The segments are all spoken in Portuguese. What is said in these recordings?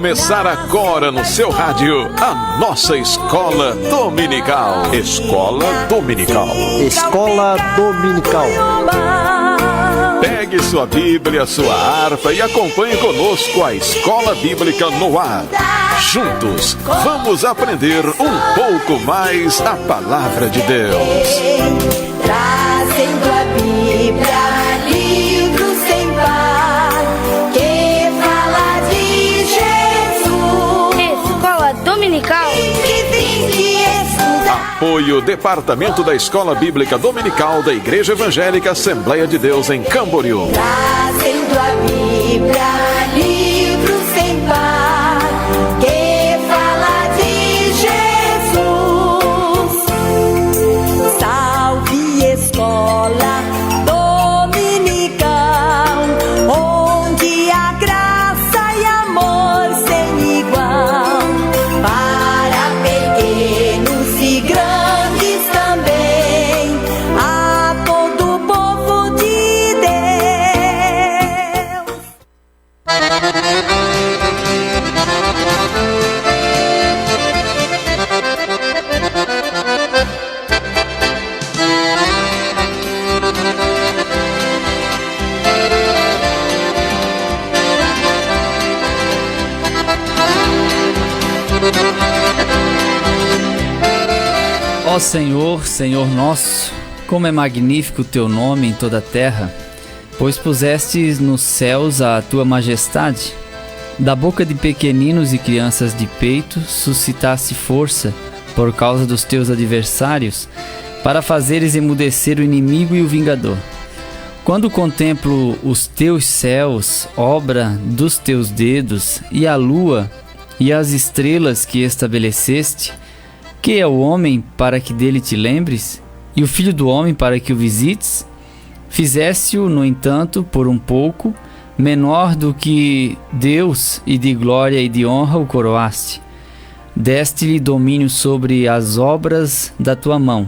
começar agora no seu rádio a nossa Escola Dominical. Escola Dominical. Escola Dominical. Pegue sua Bíblia, sua harpa e acompanhe conosco a Escola Bíblica no ar. Juntos, vamos aprender um pouco mais a Palavra de Deus. Trazendo a Bíblia, livro sem par, que fala de Jesus. Escola Dominical. Apoio Departamento da Escola Bíblica Dominical da Igreja Evangélica Assembleia de Deus em Camboriú. Trazendo a Bíblia, livro sem par, que fala de Jesus. Salve Escola Dominical, onde a graça e amor sem igual, para pequenos e grandes também, a todo o povo de Deus. Ó Senhor, Senhor nosso, como é magnífico o teu nome em toda a terra, pois pusestes nos céus a tua majestade. Da boca de pequeninos e crianças de peito suscitaste força por causa dos teus adversários, para fazeres emudecer o inimigo e o vingador. Quando contemplo os teus céus, obra dos teus dedos, e a lua e as estrelas que estabeleceste, que é o homem para que dele te lembres, e o filho do homem para que o visites? Fizeste-o, no entanto, por um pouco, menor do que Deus, e de glória e de honra o coroaste. Deste-lhe domínio sobre as obras da tua mão,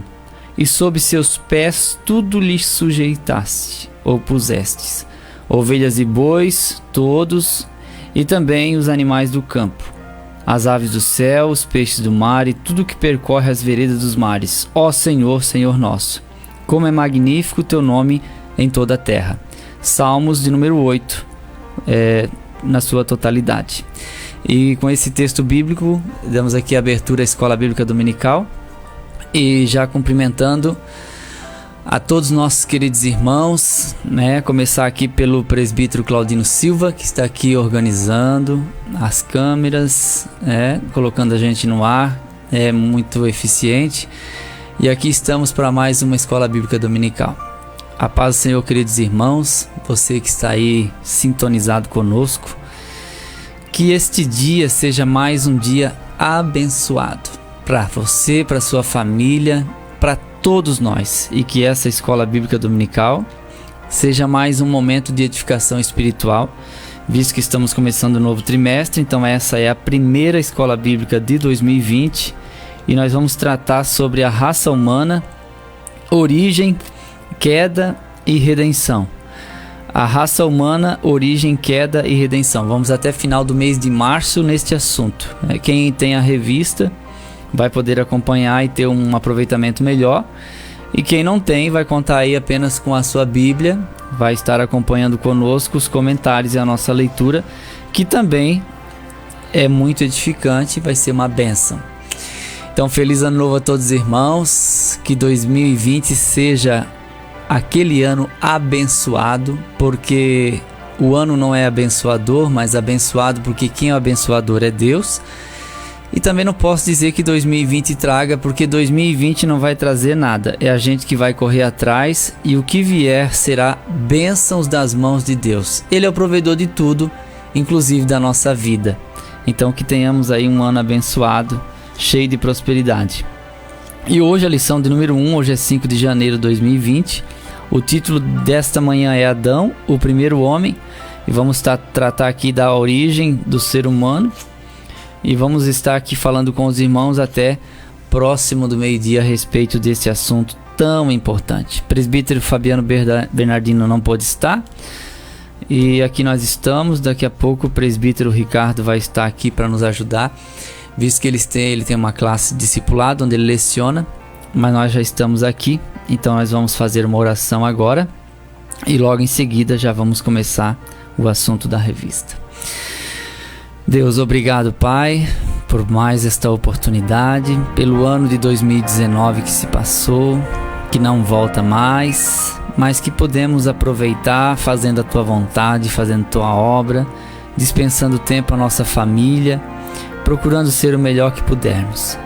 e sob seus pés tudo lhe sujeitaste, ou pusestes, ovelhas e bois, todos, e também os animais do campo, as aves do céu, os peixes do mar e tudo que percorre as veredas dos mares. Ó Senhor, Senhor nosso, como é magnífico o teu nome em toda a terra. Salmos de número 8, na sua totalidade. E com esse texto bíblico, damos aqui a abertura à Escola Bíblica Dominical. E já cumprimentando a todos nossos queridos irmãos, começar aqui pelo presbítero Claudino Silva, que está aqui organizando as câmeras, colocando a gente no ar, é muito eficiente. E aqui estamos para mais uma Escola Bíblica Dominical. A paz do Senhor, queridos irmãos, você que está aí sintonizado conosco, que este dia seja mais um dia abençoado para você, para sua família, para todos nós, e que essa Escola Bíblica Dominical seja mais um momento de edificação espiritual, visto que estamos começando o novo trimestre. Então essa é a primeira Escola Bíblica de 2020 e nós vamos tratar sobre a raça humana, origem, queda e redenção. A raça humana, origem, queda e redenção. Vamos até final do mês de março neste assunto. Quem tem a revista vai poder acompanhar e ter um aproveitamento melhor, e quem não tem vai contar aí apenas com a sua Bíblia, vai estar acompanhando conosco os comentários e a nossa leitura, que também é muito edificante, vai ser uma bênção. Então, feliz ano novo a todos os irmãos, que 2020 seja aquele ano abençoado, porque o ano não é abençoador, mas abençoado porque quem é o abençoador é Deus. E também não posso dizer que 2020 traga, porque 2020 não vai trazer nada. É a gente que vai correr atrás, e o que vier será bênçãos das mãos de Deus. Ele é o provedor de tudo, inclusive da nossa vida. Então que tenhamos aí um ano abençoado, cheio de prosperidade. E hoje a lição de número 1, hoje é 5 de janeiro de 2020. O título desta manhã é Adão, o primeiro homem. E vamos tratar aqui da origem do ser humano. E vamos estar aqui falando com os irmãos até próximo do meio-dia a respeito desse assunto tão importante. Presbítero Fabiano Bernardino não pôde estar, E aqui nós estamos. Daqui a pouco o presbítero Ricardo vai estar aqui para nos ajudar, visto que ele tem uma classe de discipulado onde ele leciona, mas nós já estamos aqui. Então nós vamos fazer uma oração agora e logo em seguida já vamos começar o assunto da revista. Deus, obrigado, Pai, por mais esta oportunidade, pelo ano de 2019 que se passou, que não volta mais, mas que podemos aproveitar fazendo a Tua vontade, fazendo a Tua obra, dispensando tempo à nossa família, procurando ser o melhor que pudermos.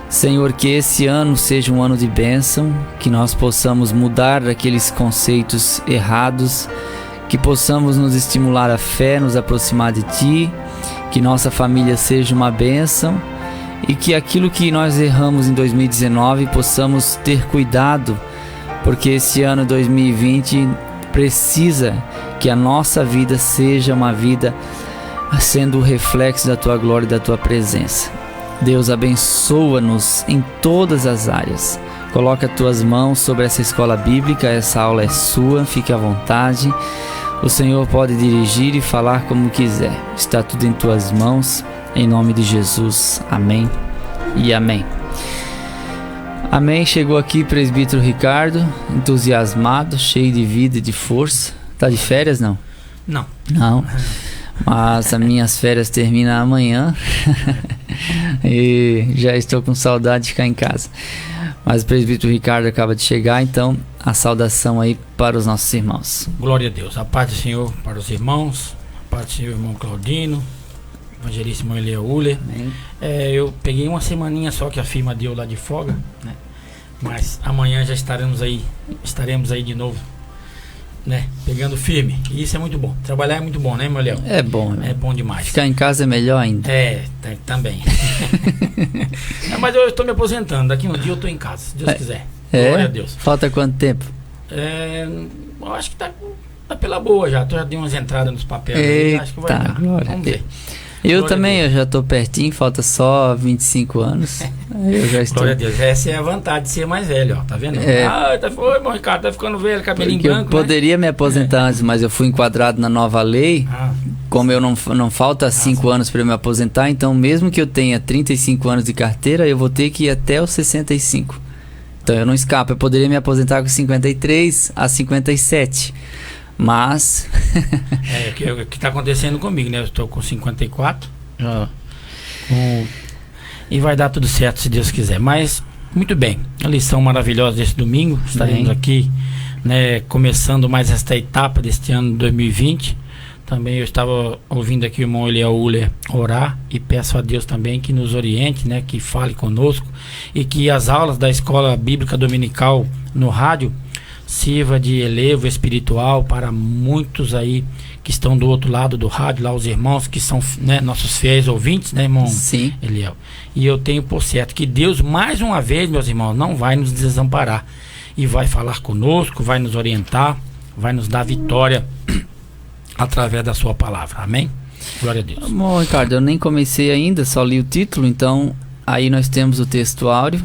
Senhor, que esse ano seja um ano de bênção, que nós possamos mudar aqueles conceitos errados, que possamos nos estimular a fé, nos aproximar de Ti, que nossa família seja uma bênção e que aquilo que nós erramos em 2019 possamos ter cuidado, porque esse ano 2020 precisa que a nossa vida seja uma vida sendo o reflexo da Tua glória e da Tua presença. Deus, abençoa-nos em todas as áreas. Coloca Tuas mãos sobre essa escola bíblica, essa aula é sua, fique à vontade. O Senhor pode dirigir e falar como quiser. Está tudo em Tuas mãos, em nome de Jesus. Amém e amém. Amém. Chegou aqui presbítero Ricardo, entusiasmado, cheio de vida e de força. Tá de férias, não? Não. Não. Mas as minhas férias terminam amanhã e já estou com saudade de ficar em casa. Mas o presbítero Ricardo acaba de chegar, então a saudação aí para os nossos irmãos. Glória a Deus. A paz do Senhor para os irmãos, a paz do Senhor, irmão Claudino, evangelista irmão Elia Uller. Eu peguei uma semaninha só que a firma deu lá de folga, né? Mas amanhã já estaremos aí de novo, né? Pegando firme. E isso é muito bom. Trabalhar é muito bom, né, meu Léo? É bom, né? É bom demais. Ficar em casa é melhor ainda. Também. Mas eu estou me aposentando. Daqui um dia eu estou em casa, se Deus quiser. Glória a Deus. Falta quanto tempo? Eu acho que tá pela boa já. Já dei umas entradas nos papéis. Eita, acho que vai dar. Vamos ver. Eu Glória também, eu já estou pertinho, falta só 25 anos. Eu já estou. Glória a Deus. Essa é a vantagem de ser mais velho, ó. Tá vendo? Oi, irmão Ricardo, tá ficando velho, cabelinho porque branco. Eu poderia me aposentar antes, mas eu fui enquadrado na nova lei. Como eu não falta 5 anos para eu me aposentar, então mesmo que eu tenha 35 anos de carteira, eu vou ter que ir até os 65. Então eu não escapo, eu poderia me aposentar com 53 a 57. Mas o que está acontecendo comigo, né? Eu estou com 54 e vai dar tudo certo se Deus quiser. Mas muito bem, a lição maravilhosa desse domingo. Estaremos aqui, né, começando mais esta etapa deste ano de 2020. Também eu estava ouvindo aqui o irmão Elia Uller orar e peço a Deus também que nos oriente, né, que fale conosco e que as aulas da Escola Bíblica Dominical no rádio sirva de elevo espiritual para muitos aí que estão do outro lado do rádio, lá os irmãos que são, né, nossos fiéis ouvintes, né, irmão? Sim. Eliel. E eu tenho por certo que Deus, mais uma vez, meus irmãos, não vai nos desamparar e vai falar conosco, vai nos orientar, vai nos dar vitória através da sua palavra. Amém? Glória a Deus. Bom, Ricardo, eu nem comecei ainda, só li o título, então aí nós temos o texto áureo,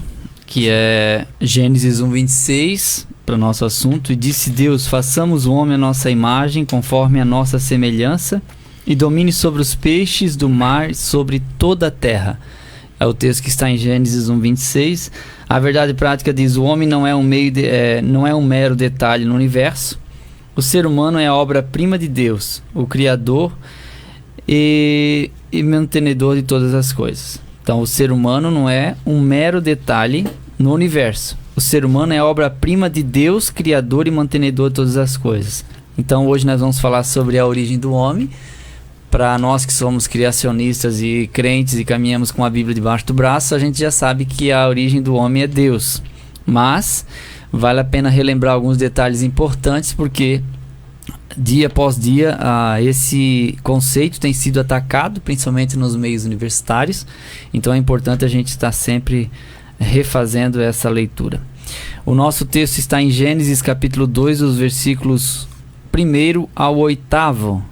que é Gênesis 1:26, para o nosso assunto. E disse Deus: façamos o homem à nossa imagem, conforme a nossa semelhança, e domine sobre os peixes do mar, sobre toda a terra. É o texto que está em Gênesis 1:26. A verdade prática diz: o homem não é um mero detalhe no universo. O ser humano é a obra-prima de Deus, o Criador e mantenedor de todas as coisas. Então, o ser humano não é um mero detalhe no universo. O ser humano é a obra-prima de Deus, Criador e mantenedor de todas as coisas. Então, hoje nós vamos falar sobre a origem do homem. Para nós que somos criacionistas e crentes e caminhamos com a Bíblia debaixo do braço, a gente já sabe que a origem do homem é Deus. Mas vale a pena relembrar alguns detalhes importantes, porque dia após dia esse conceito tem sido atacado, principalmente nos meios universitários. Então é importante a gente estar sempre refazendo essa leitura. O nosso texto está em Gênesis capítulo 2, os versículos 1 ao 8.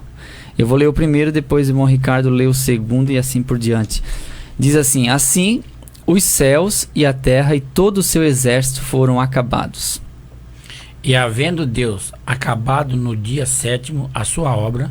Eu vou ler o primeiro, depois o irmão Ricardo lê o segundo e assim por diante. Diz assim: assim os céus e a terra e todo o seu exército foram acabados. E havendo Deus acabado no dia 7º a sua obra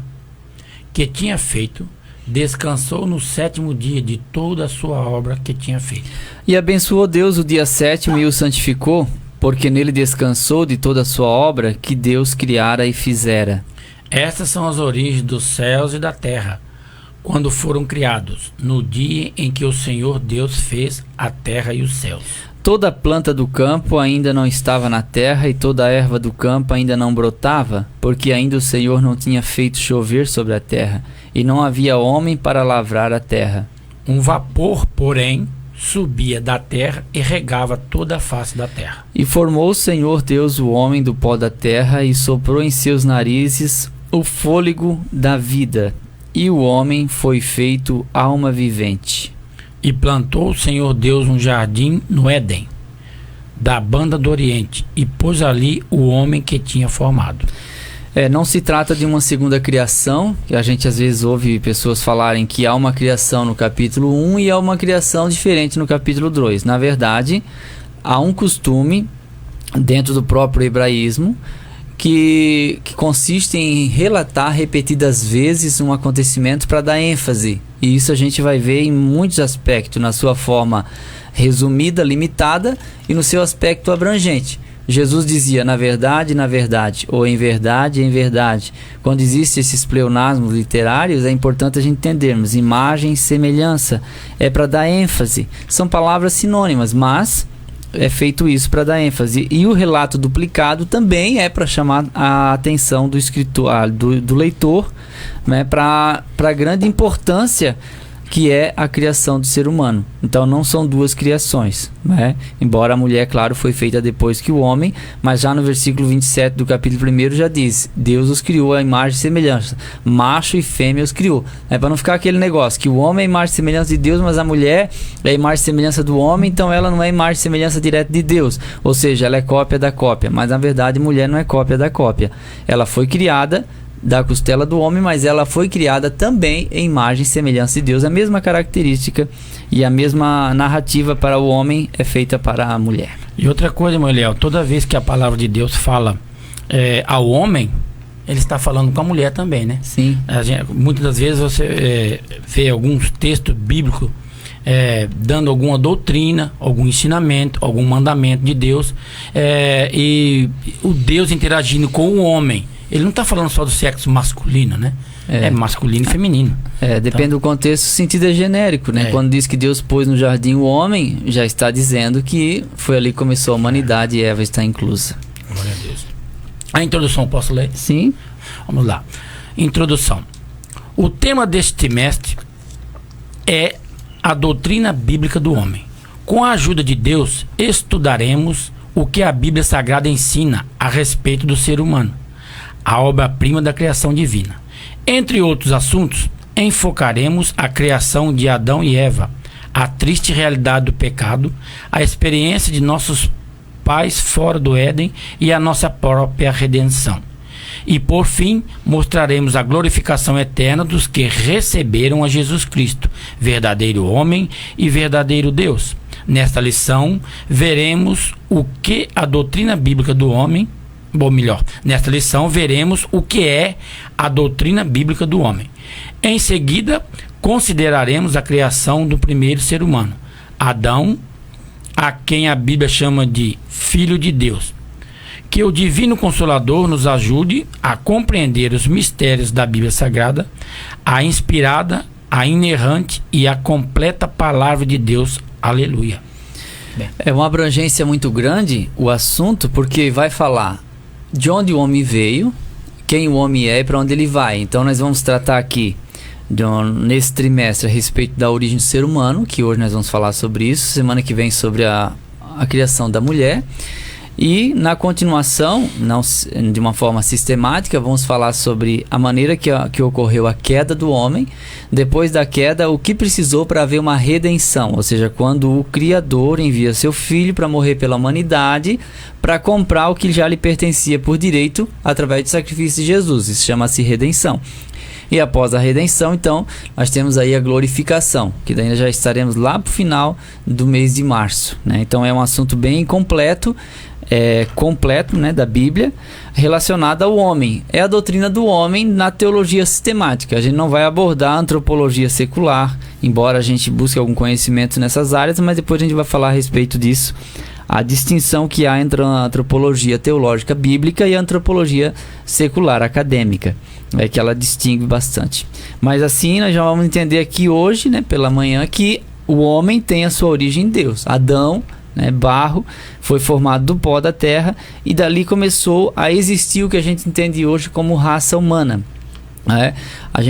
que tinha feito, descansou no 7º dia de toda a sua obra que tinha feito. E abençoou Deus o dia 7º e o santificou, porque nele descansou de toda a sua obra que Deus criara e fizera. Estas são as origens dos céus e da terra, quando foram criados, no dia em que o Senhor Deus fez a terra e os céus. Toda a planta do campo ainda não estava na terra, e toda a erva do campo ainda não brotava, porque ainda o Senhor não tinha feito chover sobre a terra, e não havia homem para lavrar a terra. Um vapor, porém, subia da terra e regava toda a face da terra. E formou o Senhor Deus o homem do pó da terra, e soprou em seus narizes o fôlego da vida, e o homem foi feito alma vivente. E plantou o Senhor Deus um jardim no Éden, da banda do Oriente, e pôs ali o homem que tinha formado. Não se trata de uma segunda criação, que a gente às vezes ouve pessoas falarem que há uma criação no capítulo 1 e há uma criação diferente no capítulo 2. Na verdade, há um costume dentro do próprio hebraísmo que consiste em relatar repetidas vezes um acontecimento para dar ênfase. E isso a gente vai ver em muitos aspectos, na sua forma resumida, limitada, e no seu aspecto abrangente. Jesus dizia na verdade, ou em verdade. Quando existem esses pleonasmos literários, é importante a gente entendermos. Imagem e semelhança é para dar ênfase. São palavras sinônimas, mas é feito isso para dar ênfase. E o relato duplicado também é para chamar a atenção do escritor, do leitor, né, para a grande importância que é a criação do ser humano. Então não são duas criações, né? Embora a mulher, claro, foi feita depois que o homem, mas já no versículo 27 do capítulo 1 já diz: Deus os criou à imagem e semelhança, macho e fêmea os criou. Para não ficar aquele negócio que o homem é a imagem e semelhança de Deus, mas a mulher é a imagem e semelhança do homem, então ela não é a imagem e semelhança direta de Deus, ou seja, ela é cópia da cópia. Mas na verdade mulher não é cópia da cópia, ela foi criada da costela do homem, mas ela foi criada também em imagem e semelhança de Deus. A mesma característica e a mesma narrativa para o homem é feita para a mulher. E outra coisa, meu Léo, toda vez que a palavra de Deus fala ao homem, ele está falando com a mulher também, né? Sim. Muitas das vezes você vê alguns textos bíblicos dando alguma doutrina, algum ensinamento, algum mandamento de Deus, e o Deus interagindo com o homem. Ele não está falando só do sexo masculino, né? É masculino e feminino. Depende do contexto, o sentido é genérico, né? Quando diz que Deus pôs no jardim o homem, já está dizendo que foi ali que começou a humanidade e Eva está inclusa. Glória a Deus. A introdução, posso ler? Sim. Vamos lá. Introdução. O tema deste trimestre é a doutrina bíblica do homem. Com a ajuda de Deus, estudaremos o que a Bíblia Sagrada ensina a respeito do ser humano, a obra-prima da criação divina. Entre outros assuntos, enfocaremos a criação de Adão e Eva, a triste realidade do pecado, a experiência de nossos pais fora do Éden e a nossa própria redenção. E por fim, mostraremos a glorificação eterna dos que receberam a Jesus Cristo, verdadeiro homem e verdadeiro Deus. Nesta lição, veremos o que a doutrina bíblica do homem, nesta lição veremos o que é a doutrina bíblica do homem. Em seguida, consideraremos a criação do primeiro ser humano, Adão, a quem a Bíblia chama de Filho de Deus. Que o Divino Consolador nos ajude a compreender os mistérios da Bíblia Sagrada, a inspirada, a inerrante e a completa Palavra de Deus. Aleluia. É uma abrangência muito grande o assunto, porque vai falar de onde o homem veio, quem o homem é e para onde ele vai. Então nós vamos tratar aqui nesse trimestre a respeito da origem do ser humano, que hoje nós vamos falar sobre isso, semana que vem sobre a criação da mulher, e na continuação, não de uma forma sistemática, vamos falar sobre a maneira que ocorreu a queda do homem. Depois da queda, o que precisou para haver uma redenção, ou seja, quando o Criador envia seu Filho para morrer pela humanidade, para comprar o que já lhe pertencia por direito através do sacrifício de Jesus. Isso chama-se redenção. E após a redenção, então, nós temos aí a glorificação, que daí já estaremos lá para o final do mês de março, né? Então é um assunto bem completo. completo, né, da Bíblia relacionado ao homem. É a doutrina do homem na teologia sistemática. A gente não vai abordar a antropologia secular, embora a gente busque algum conhecimento nessas áreas, mas depois a gente vai falar a respeito disso. A distinção que há entre a antropologia teológica bíblica e a antropologia secular acadêmica, é que ela distingue bastante. Mas assim nós já vamos entender aqui hoje, né, pela manhã, que o homem tem a sua origem em Deus. Adão, né, barro, foi formado do pó da terra e dali começou a existir o que a gente entende hoje como raça humana. A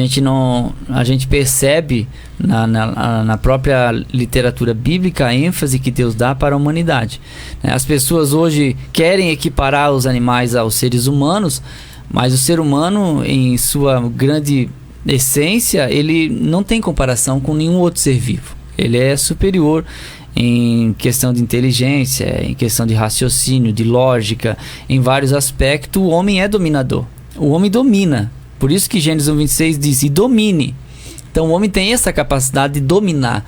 gente percebe na própria literatura bíblica a ênfase que Deus dá para a humanidade. As pessoas hoje querem equiparar os animais aos seres humanos, mas o ser humano, em sua grande essência, ele não tem comparação com nenhum outro ser vivo. Ele é superior em questão de inteligência, em questão de raciocínio, de lógica, em vários aspectos. O homem é dominador. O homem domina. Por isso que Gênesis 1:26 diz: e domine. Então o homem tem essa capacidade de dominar.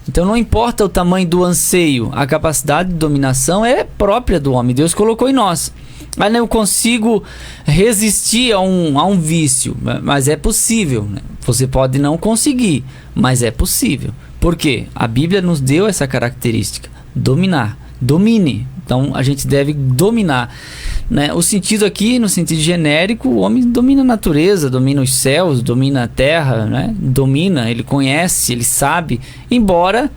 Então não importa o tamanho do anseio, a capacidade de dominação é própria do homem. Deus colocou em nós. Mas eu consigo resistir a um vício, mas é possível, né? Você pode não conseguir, mas é possível. Por quê? A Bíblia nos deu essa característica: dominar. Domine. Então a gente deve dominar, né? O sentido aqui, no sentido genérico, o homem domina a natureza, domina os céus, domina a terra, né? Domina, ele conhece, ele sabe, embora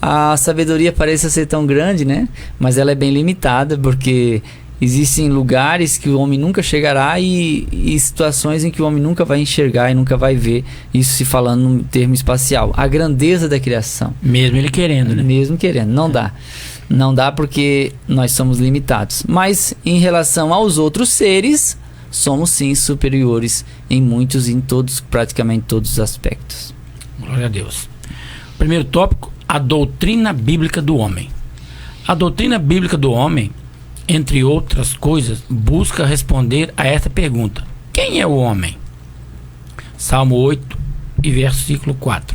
a sabedoria pareça ser tão grande, né? Mas ela é bem limitada, porque existem lugares que o homem nunca chegará e situações em que o homem nunca vai enxergar e nunca vai ver, isso se falando no termo espacial. A grandeza da criação. Mesmo ele querendo, né? Mesmo querendo, não dá. Não dá porque nós somos limitados. Mas em relação aos outros seres, somos sim superiores em muitos, em todos, praticamente todos os aspectos. Glória a Deus. Primeiro tópico: a doutrina bíblica do homem. A doutrina bíblica do homem, entre outras coisas, busca responder a essa pergunta: quem é o homem? Salmo 8 e versículo 4.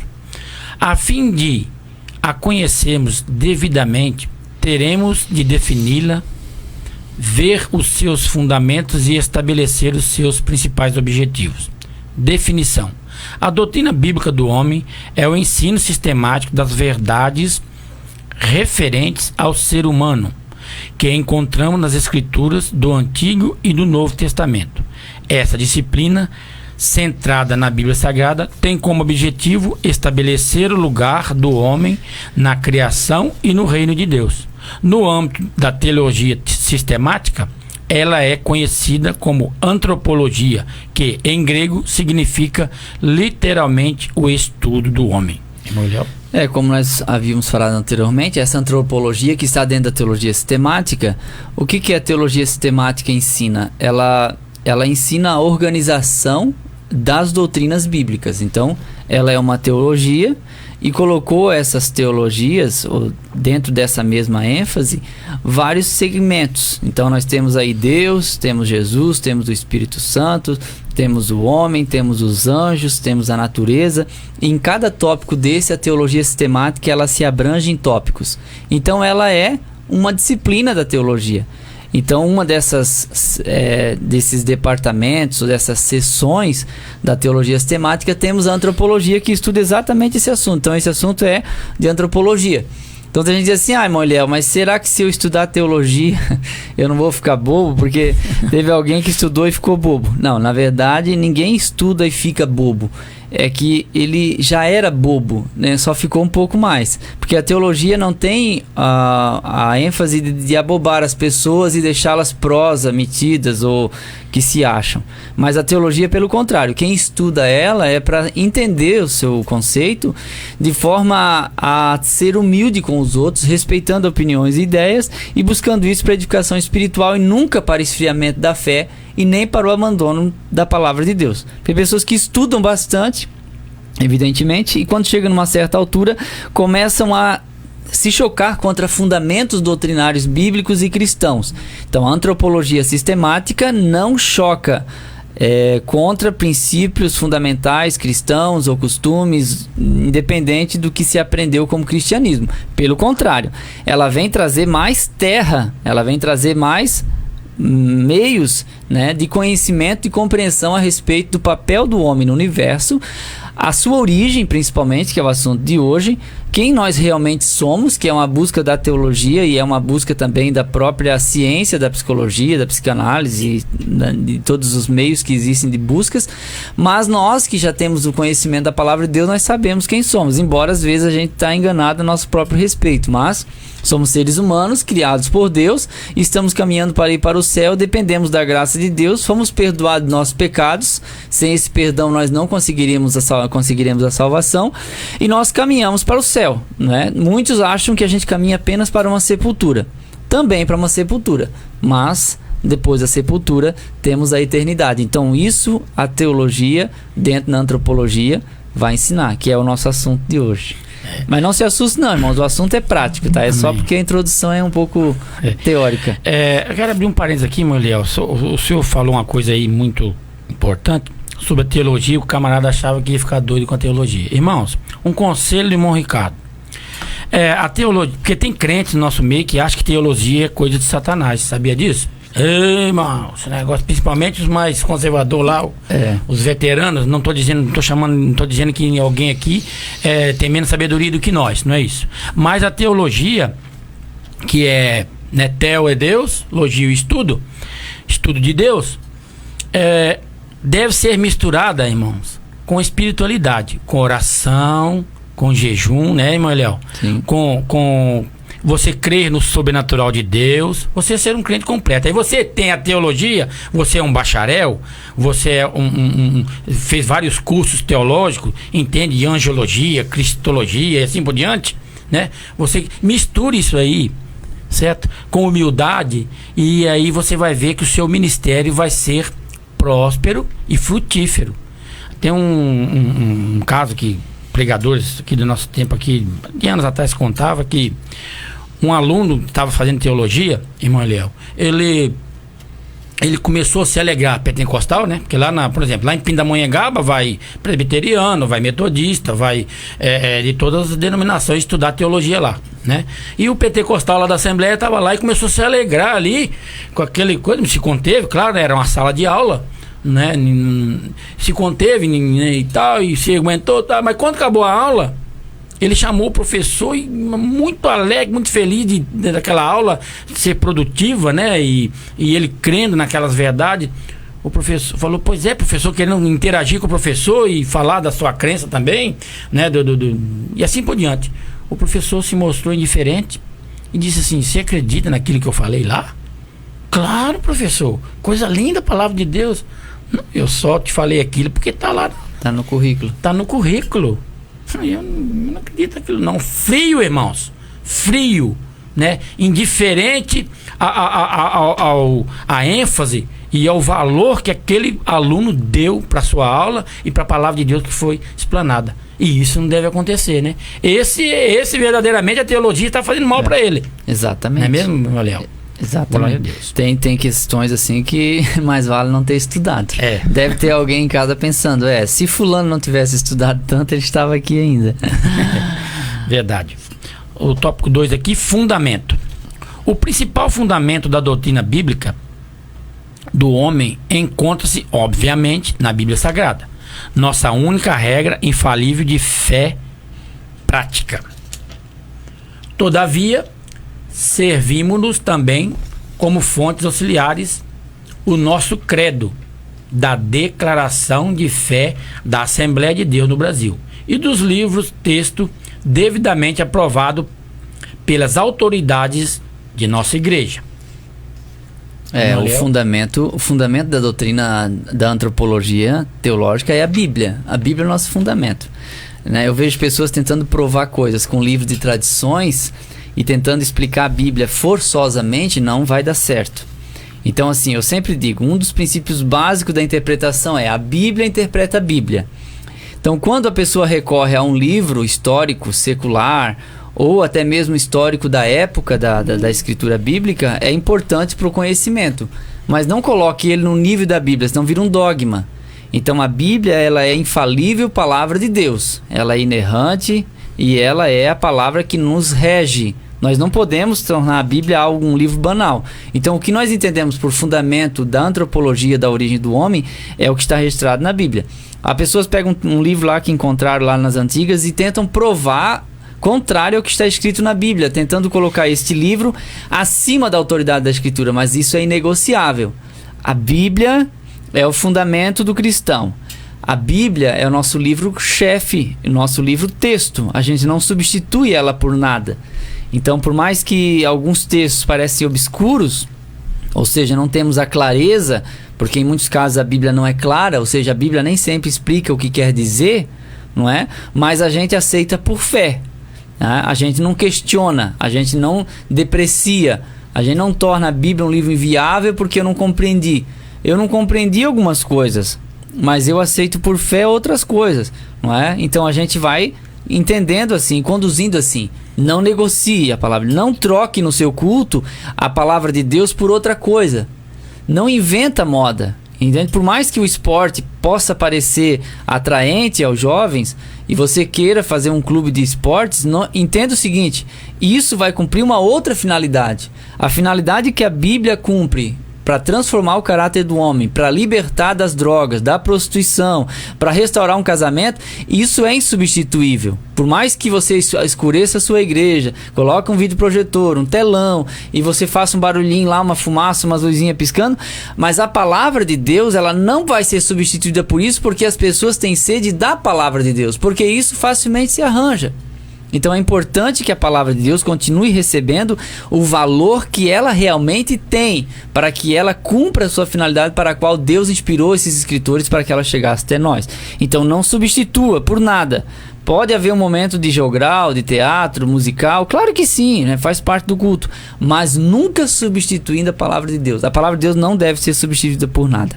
A fim de a conhecermos devidamente, teremos de defini-la, ver os seus fundamentos e estabelecer os seus principais objetivos. Definição: a doutrina bíblica do homem é o ensino sistemático das verdades referentes ao ser humano, que encontramos nas escrituras do Antigo e do Novo Testamento. Essa disciplina, centrada na Bíblia Sagrada, tem como objetivo estabelecer o lugar do homem na criação e no reino de Deus. No âmbito da teologia sistemática, ela é conhecida como antropologia, que em grego significa literalmente o estudo do homem. Como nós havíamos falado anteriormente, essa antropologia que está dentro da teologia sistemática, o que a teologia sistemática ensina? Ela ensina a organização das doutrinas bíblicas. Então, ela é uma teologia e colocou essas teologias, dentro dessa mesma ênfase, vários segmentos. Então nós temos aí Deus, temos Jesus, temos o Espírito Santo, temos o homem, temos os anjos, temos a natureza. E em cada tópico desse, a teologia sistemática, ela se abrange em tópicos. Então ela é uma disciplina da teologia. Então uma desses departamentos, ou dessas seções da teologia sistemática, temos a antropologia, que estuda exatamente esse assunto. Então esse assunto é de antropologia. Então a gente diz assim: irmão Léo, mas será que se eu estudar teologia eu não vou ficar bobo? Porque teve alguém que estudou e ficou bobo. Não, na verdade ninguém estuda e fica bobo. É que ele já era bobo, né? Só ficou um pouco mais. Porque a teologia não tem a ênfase de abobar as pessoas e deixá-las prosa, metidas ou que se acham. Mas a teologia, pelo contrário, quem estuda ela é para entender o seu conceito de forma a ser humilde com os outros, respeitando opiniões e ideias e buscando isso para edificação espiritual e nunca para esfriamento da fé e nem para o abandono da palavra de Deus. Tem pessoas que estudam bastante, evidentemente, e quando chegam numa certa altura começam a se chocar contra fundamentos doutrinários bíblicos e cristãos. Então a antropologia sistemática não choca contra princípios fundamentais cristãos ou costumes, independente do que se aprendeu como cristianismo. Pelo contrário, ela vem trazer mais terra, ela vem trazer mais meios, né, de conhecimento e compreensão a respeito do papel do homem no universo, a sua origem, principalmente, que é o assunto de hoje, quem nós realmente somos, que é uma busca da teologia e é uma busca também da própria ciência da psicologia, da psicanálise, de todos os meios que existem de buscas. Mas nós que já temos o conhecimento da palavra de Deus, nós sabemos quem somos, embora às vezes a gente está enganado a nosso próprio respeito, mas somos seres humanos criados por Deus, estamos caminhando para ir para o céu, dependemos da graça de Deus, fomos perdoados nossos pecados, sem esse perdão nós não conseguiremos a salvação, e nós caminhamos para o céu, né? Muitos acham que a gente caminha apenas para uma sepultura, também para uma sepultura, mas depois da sepultura temos a eternidade. Então isso a teologia, dentro da antropologia, vai ensinar, que é o nosso assunto de hoje. Mas não se assuste não, irmãos, o assunto é prático, tá? É só porque a introdução é um pouco teórica. Eu quero abrir um parênteses aqui, meu Léo. O senhor falou uma coisa aí muito importante sobre a teologia. O camarada achava que ia ficar doido com a teologia. Irmãos, um conselho do irmão Ricardo. A teologia, porque tem crentes no nosso meio que acham que teologia é coisa de Satanás, sabia disso? Irmão, esse negócio, principalmente os mais conservadores lá, os veteranos, não tô dizendo que alguém aqui tem menos sabedoria do que nós, não é isso. Mas a teologia, que é, né, teo é Deus, logio estudo de Deus, deve ser misturada, irmãos, com espiritualidade, com oração, com jejum, né, irmão Léo? Com você crer no sobrenatural de Deus, você ser um crente completo. Aí você tem a teologia, você é um bacharel, você é fez vários cursos teológicos, entende de angiologia, cristologia e assim por diante, né? Você mistura isso aí, certo? Com humildade, e aí você vai ver que o seu ministério vai ser próspero e frutífero. Tem um caso que pregadores aqui do nosso tempo aqui, de anos atrás, contava que um aluno que estava fazendo teologia, irmão Eliel, ele começou a se alegrar pentecostal, né? Porque lá, por exemplo, lá em Pindamonhangaba vai presbiteriano, vai metodista, vai de todas as denominações estudar teologia lá, né? E o pentecostal lá da Assembleia estava lá e começou a se alegrar ali com aquele coisa, se conteve, claro, né? Era uma sala de aula, né? Se conteve e tal, e se aguentou, tá? Mas quando acabou a aula, ele chamou o professor e muito alegre, muito feliz daquela aula ser produtiva, né? E ele crendo naquelas verdades. O professor falou: pois é, professor, querendo interagir com o professor e falar da sua crença também, né? E assim por diante. O professor se mostrou indiferente e disse assim: você acredita naquilo que eu falei lá? Claro, professor, coisa linda a palavra de Deus. Não, eu só te falei aquilo porque está lá. Está no currículo. Está no currículo. Eu não acredito naquilo não. Frio, irmãos, frio, né? Indiferente a ênfase e ao valor que aquele aluno deu para sua aula e para a palavra de Deus que foi explanada. E isso não deve acontecer, né? Esse verdadeiramente a teologia está fazendo mal para ele. Exatamente. Não é mesmo, meu Léo? Exatamente. Tem questões assim que mais vale não ter estudado. Deve ter alguém em casa pensando: se fulano não tivesse estudado tanto, ele estava aqui ainda. Verdade. O tópico 2 aqui, fundamento. O principal fundamento da doutrina bíblica do homem encontra-se, obviamente, na Bíblia Sagrada, nossa única regra infalível de fé prática. Todavia, servimos-nos também como fontes auxiliares o nosso credo da declaração de fé da Assembleia de Deus no Brasil e dos livros texto devidamente aprovado pelas autoridades de nossa igreja. O fundamento da doutrina da antropologia teológica é a Bíblia. A Bíblia é o nosso fundamento, né? Eu vejo pessoas tentando provar coisas com livros de tradições e tentando explicar a Bíblia forçosamente, não vai dar certo. Então, assim, eu sempre digo, um dos princípios básicos da interpretação é: a Bíblia interpreta a Bíblia. Então, quando a pessoa recorre a um livro histórico, secular, ou até mesmo histórico da época da escritura bíblica, é importante para o conhecimento. mas não coloque ele no nível da Bíblia, senão vira um dogma. Então a Bíblia, ela é infalível palavra de Deus, ela é inerrante e ela é a palavra que nos rege. Nós não podemos tornar a Bíblia um livro banal. Então o que nós entendemos por fundamento da antropologia da origem do homem é o que está registrado na Bíblia. As pessoas pegam um livro lá que encontraram lá nas antigas e tentam provar contrário ao que está escrito na Bíblia, tentando colocar este livro acima da autoridade da Escritura, mas isso é inegociável. A Bíblia é o fundamento do cristão. A Bíblia é o nosso livro-chefe, o nosso livro-texto. A gente não substitui ela por nada. Então, por mais que alguns textos parecem obscuros, ou seja, não temos a clareza, porque em muitos casos a Bíblia não é clara, ou seja, a Bíblia nem sempre explica o que quer dizer, não é? Mas a gente aceita por fé. Né? A gente não questiona, a gente não deprecia, a gente não torna a Bíblia um livro inviável porque eu não compreendi. Eu não compreendi algumas coisas, mas eu aceito por fé outras coisas, não é? Então a gente vai entendendo assim, conduzindo assim. Não negocie a palavra, não troque no seu culto a palavra de Deus por outra coisa. Não inventa moda, entende? Por mais que o esporte possa parecer atraente aos jovens e você queira fazer um clube de esportes, entenda o seguinte: isso vai cumprir uma outra finalidade. A finalidade que a Bíblia cumpre para transformar o caráter do homem, para libertar das drogas, da prostituição, para restaurar um casamento, isso é insubstituível. Por mais que você escureça a sua igreja, coloque um videoprojetor, um telão, e você faça um barulhinho lá, uma fumaça, umas luzinhas piscando, mas a palavra de Deus, ela não vai ser substituída por isso, porque as pessoas têm sede da palavra de Deus, porque isso facilmente se arranja. Então é importante que a palavra de Deus continue recebendo o valor que ela realmente tem, para que ela cumpra a sua finalidade para a qual Deus inspirou esses escritores para que ela chegasse até nós. Então não substitua por nada. Pode haver um momento de jogral, de teatro, musical, claro que sim, né? Faz parte do culto, mas nunca substituindo a palavra de Deus. A palavra de Deus não deve ser substituída por nada.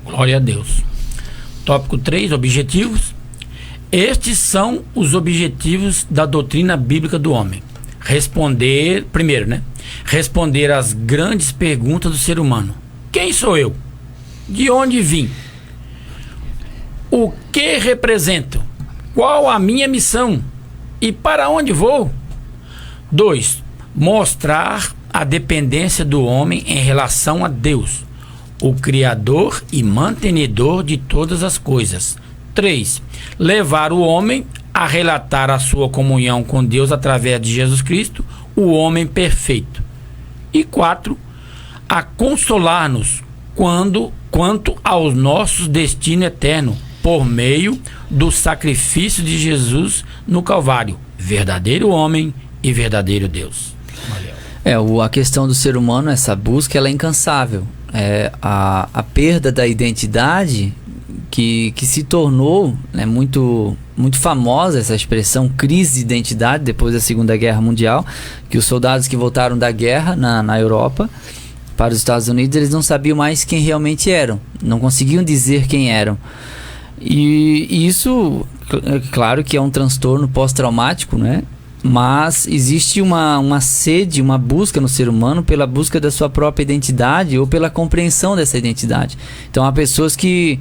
Glória a Deus. Tópico 3, objetivos. Estes são os objetivos da doutrina bíblica do homem. Responder às grandes perguntas do ser humano. Quem sou eu? De onde vim? O que represento? Qual a minha missão? E para onde vou? 2. Mostrar a dependência do homem em relação a Deus, o Criador e mantenedor de todas as coisas. 3. Levar o homem a relatar a sua comunhão com Deus através de Jesus Cristo, o homem perfeito. E 4. A consolar-nos quanto ao nosso destino eterno, por meio do sacrifício de Jesus no Calvário, verdadeiro homem e verdadeiro Deus. Valeu. A questão do ser humano, essa busca, ela é incansável. A perda da identidade que se tornou, né, muito, muito famosa, essa expressão crise de identidade depois da Segunda Guerra Mundial, que os soldados que voltaram da guerra na Europa para os Estados Unidos, eles não sabiam mais quem realmente eram, não conseguiam dizer quem eram. E isso, claro que é um transtorno pós-traumático, né? Mas existe uma sede, uma busca no ser humano pela busca da sua própria identidade ou pela compreensão dessa identidade. Então há pessoas que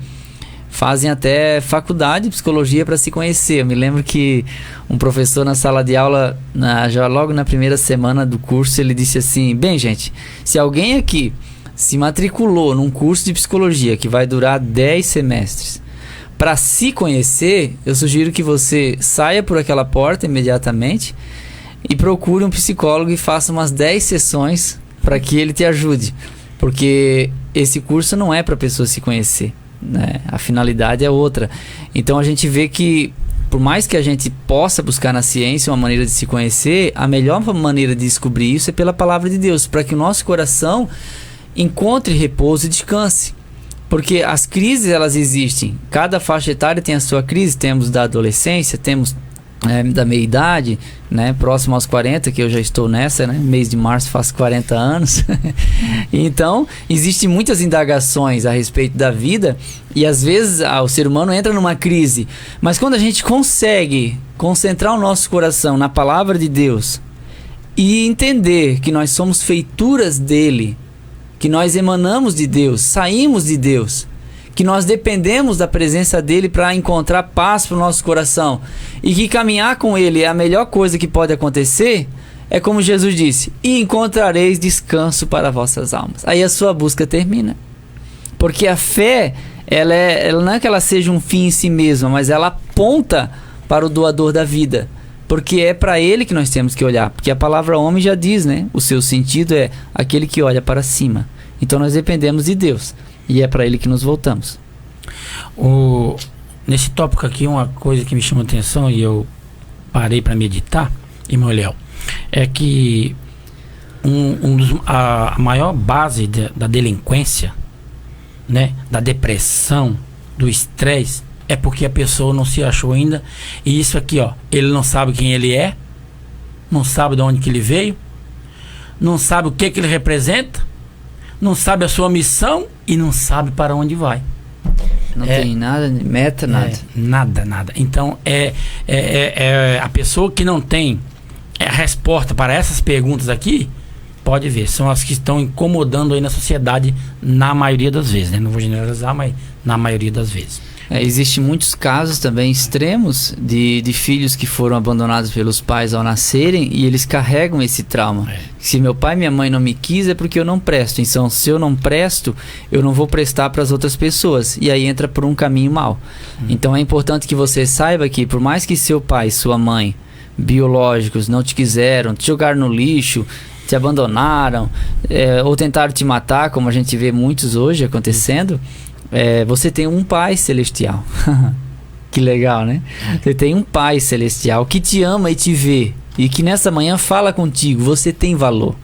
fazem até faculdade de psicologia para se conhecer. Eu me lembro que um professor na sala de aula, já logo na primeira semana do curso, ele disse assim: bem, gente, se alguém aqui se matriculou num curso de psicologia que vai durar 10 semestres para se conhecer, eu sugiro que você saia por aquela porta imediatamente e procure um psicólogo e faça umas 10 sessões para que ele te ajude, porque esse curso não é para a pessoa se conhecer, né? A finalidade é outra. Então a gente vê que, por mais que a gente possa buscar na ciência uma maneira de se conhecer, a melhor maneira de descobrir isso é pela palavra de Deus, para que o nosso coração encontre repouso e descanse. Porque as crises, elas existem. Cada faixa etária tem a sua crise. Temos da adolescência, temos da meia-idade, né? Próximo aos 40, que eu já estou nessa, né? Mês de março faço 40 anos. Então, existem muitas indagações a respeito da vida. E às vezes o ser humano entra numa crise. Mas quando a gente consegue concentrar o nosso coração na palavra de Deus e entender que nós somos feituras dele, que nós emanamos de Deus, saímos de Deus, que nós dependemos da presença dele para encontrar paz para o nosso coração, e que caminhar com ele é a melhor coisa que pode acontecer, é como Jesus disse: e encontrareis descanso para vossas almas. Aí a sua busca termina, porque a fé, ela não é que ela seja um fim em si mesma, mas ela aponta para o doador da vida, porque é para ele que nós temos que olhar, porque a palavra homem já diz, né? O seu sentido é aquele que olha para cima. Então nós dependemos de Deus, e é para ele que nos voltamos. Nesse tópico aqui, uma coisa que me chamou a atenção e eu parei para meditar, irmão Léo, é que a maior base da delinquência, né, da depressão, do estresse, é porque a pessoa não se achou ainda. E isso aqui, ó, ele não sabe quem ele é, não sabe de onde que ele veio, não sabe o que ele representa, não sabe a sua missão e não sabe para onde vai. Não tem nada, meta, nada. Nada. Então, a pessoa que não tem a resposta para essas perguntas aqui, pode ver, são as que estão incomodando aí na sociedade, na maioria das vezes, né? Não vou generalizar, mas na maioria das vezes. Existem muitos casos também extremos de filhos que foram abandonados pelos pais ao nascerem, e eles carregam esse trauma. Se meu pai e minha mãe não me quis, é porque eu não presto. Então, se eu não presto, eu não vou prestar para as outras pessoas. E aí entra por um caminho mau. Então é importante que você saiba que, por mais que seu pai e sua mãe biológicos não te quiseram, te jogaram no lixo, te abandonaram, ou tentaram te matar, como a gente vê muitos hoje acontecendo, você tem um pai celestial. Que legal, né? Você tem um pai celestial que te ama e te vê, e que nessa manhã fala contigo: você tem valor,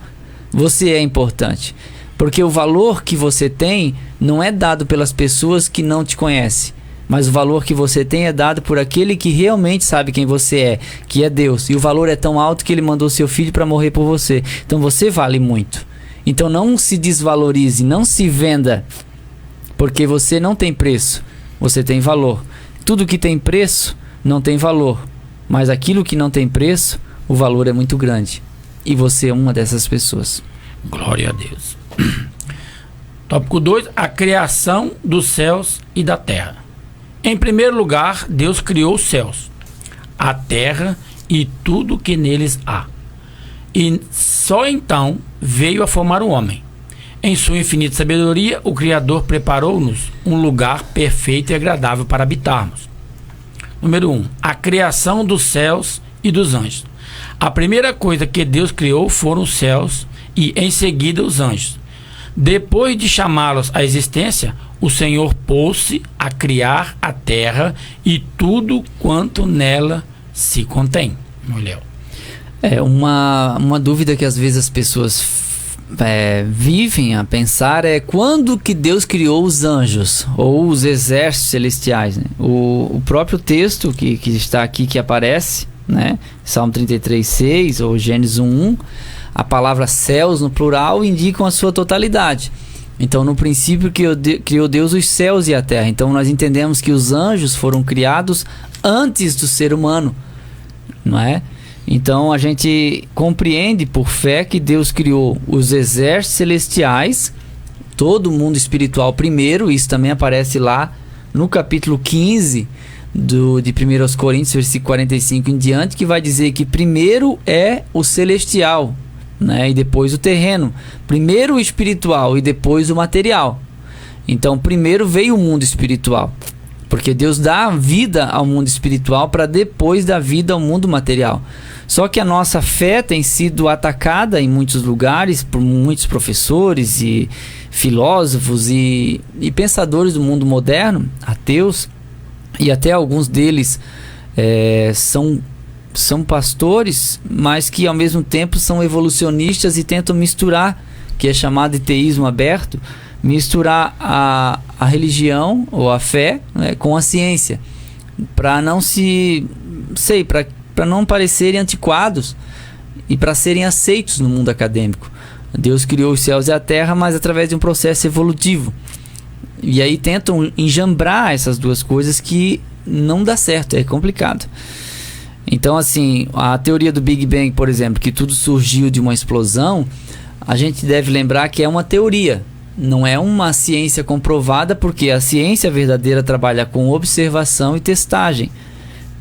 você é importante. Porque o valor que você tem não é dado pelas pessoas que não te conhecem, mas o valor que você tem é dado por aquele que realmente sabe quem você é, que é Deus. E o valor é tão alto que ele mandou seu filho para morrer por você. Então você vale muito. Então não se desvalorize, não se venda, porque você não tem preço, você tem valor. Tudo que tem preço não tem valor, mas aquilo que não tem preço, o valor é muito grande. E você é uma dessas pessoas. Glória a Deus. Tópico 2, a criação dos céus e da terra. Em primeiro lugar, Deus criou os céus, a terra e tudo que neles há. E só então veio a formar o homem. Em sua infinita sabedoria, o Criador preparou-nos um lugar perfeito e agradável para habitarmos. Número 1. A criação dos céus e dos anjos. A primeira coisa que Deus criou foram os céus e, em seguida, os anjos. Depois de chamá-los à existência, o Senhor pôs-se a criar a terra e tudo quanto nela se contém. Léo. Uma dúvida que às vezes as pessoas vivem a pensar é quando que Deus criou os anjos ou os exércitos celestiais, né? O próprio texto que está aqui, que aparece, né? Salmo 33:6 ou Gênesis 1:1, a palavra céus no plural indicam a sua totalidade. Então, no princípio criou Deus os céus e a terra. Então nós entendemos que os anjos foram criados antes do ser humano, não é? Então a gente compreende por fé que Deus criou os exércitos celestiais, todo o mundo espiritual primeiro. Isso também aparece lá no capítulo 15 de 1 Coríntios, versículo 45 em diante, que vai dizer que primeiro é o celestial, né? E depois o terreno. Primeiro o espiritual e depois o material. Então primeiro veio o mundo espiritual, porque Deus dá vida ao mundo espiritual para depois dar vida ao mundo material. Só que a nossa fé tem sido atacada em muitos lugares por muitos professores e filósofos e pensadores do mundo moderno, ateus, e até alguns deles são pastores, mas que ao mesmo tempo são evolucionistas e tentam misturar, que é chamado de teísmo aberto, misturar a religião ou a fé, né, com a ciência, para não para não parecerem antiquados e para serem aceitos no mundo acadêmico. Deus criou os céus e a terra, mas através de um processo evolutivo. E aí tentam enjambrar essas duas coisas, que não dá certo, é complicado. Então, assim, a teoria do Big Bang, por exemplo, que tudo surgiu de uma explosão, a gente deve lembrar que é uma teoria, não é uma ciência comprovada, porque a ciência verdadeira trabalha com observação e testagem.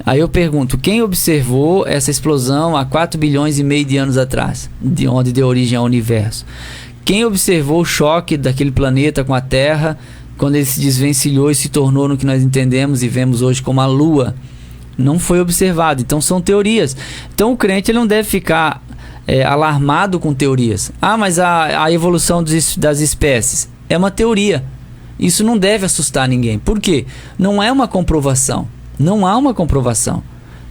Aí eu pergunto, quem observou essa explosão há 4 bilhões e meio de anos atrás, de onde deu origem ao universo? Quem observou o choque daquele planeta com a Terra, quando ele se desvencilhou e se tornou no que nós entendemos e vemos hoje como a Lua? Não foi observado. Então são teorias. Então o crente ele não deve ficar alarmado com teorias. Mas a evolução das espécies é uma teoria. Isso não deve assustar ninguém. Por quê? Não é uma comprovação. Não há uma comprovação.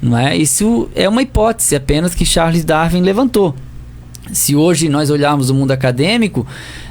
Não é? Isso é uma hipótese apenas que Charles Darwin levantou. Se hoje nós olharmos o mundo acadêmico,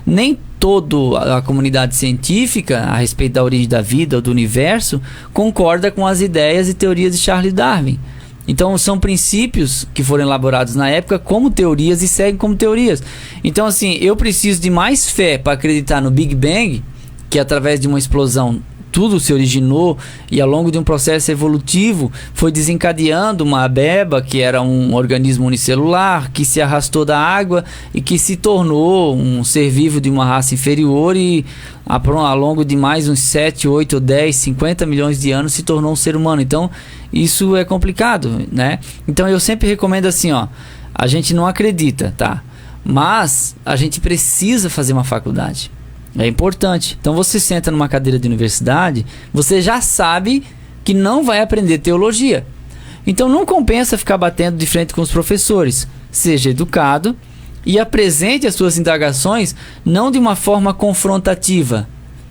nem toda a comunidade científica a respeito da origem da vida ou do universo concorda com as ideias e teorias de Charles Darwin. Então são princípios que foram elaborados na época como teorias e seguem como teorias. Então assim, eu preciso de mais fé para acreditar no Big Bang, que através de uma explosão tudo se originou e ao longo de um processo evolutivo foi desencadeando uma ameba, que era um organismo unicelular, que se arrastou da água e que se tornou um ser vivo de uma raça inferior e ao longo de mais uns 7, 8, 10, 50 milhões de anos se tornou um ser humano. Então isso é complicado, né? Então eu sempre recomendo assim, a gente não acredita, tá? Mas a gente precisa fazer uma faculdade. É importante. Então você senta numa cadeira de universidade, você já sabe que não vai aprender teologia. Então não compensa ficar batendo de frente com os professores. Seja educado e apresente as suas indagações não de uma forma confrontativa,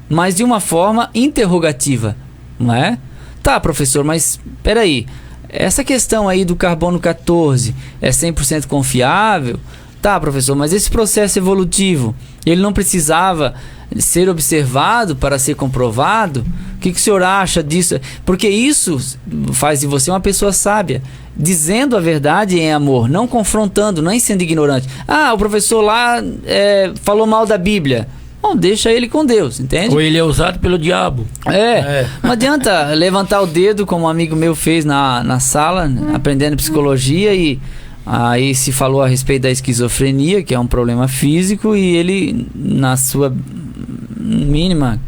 mas de uma forma interrogativa, não é? Tá, professor, mas peraí, essa questão aí do carbono 14 é 100% confiável? Tá, professor, mas esse processo evolutivo, ele não precisava ser observado para ser comprovado? O que o senhor acha disso? Porque isso faz de você uma pessoa sábia, dizendo a verdade em amor, não confrontando, não sendo ignorante. O professor lá falou mal da Bíblia. Bom, deixa ele com Deus, entende? Ou ele é usado pelo diabo. Não adianta levantar o dedo, como um amigo meu fez na sala, aprendendo psicologia, e aí se falou a respeito da esquizofrenia, que é um problema físico, e ele, na sua mínima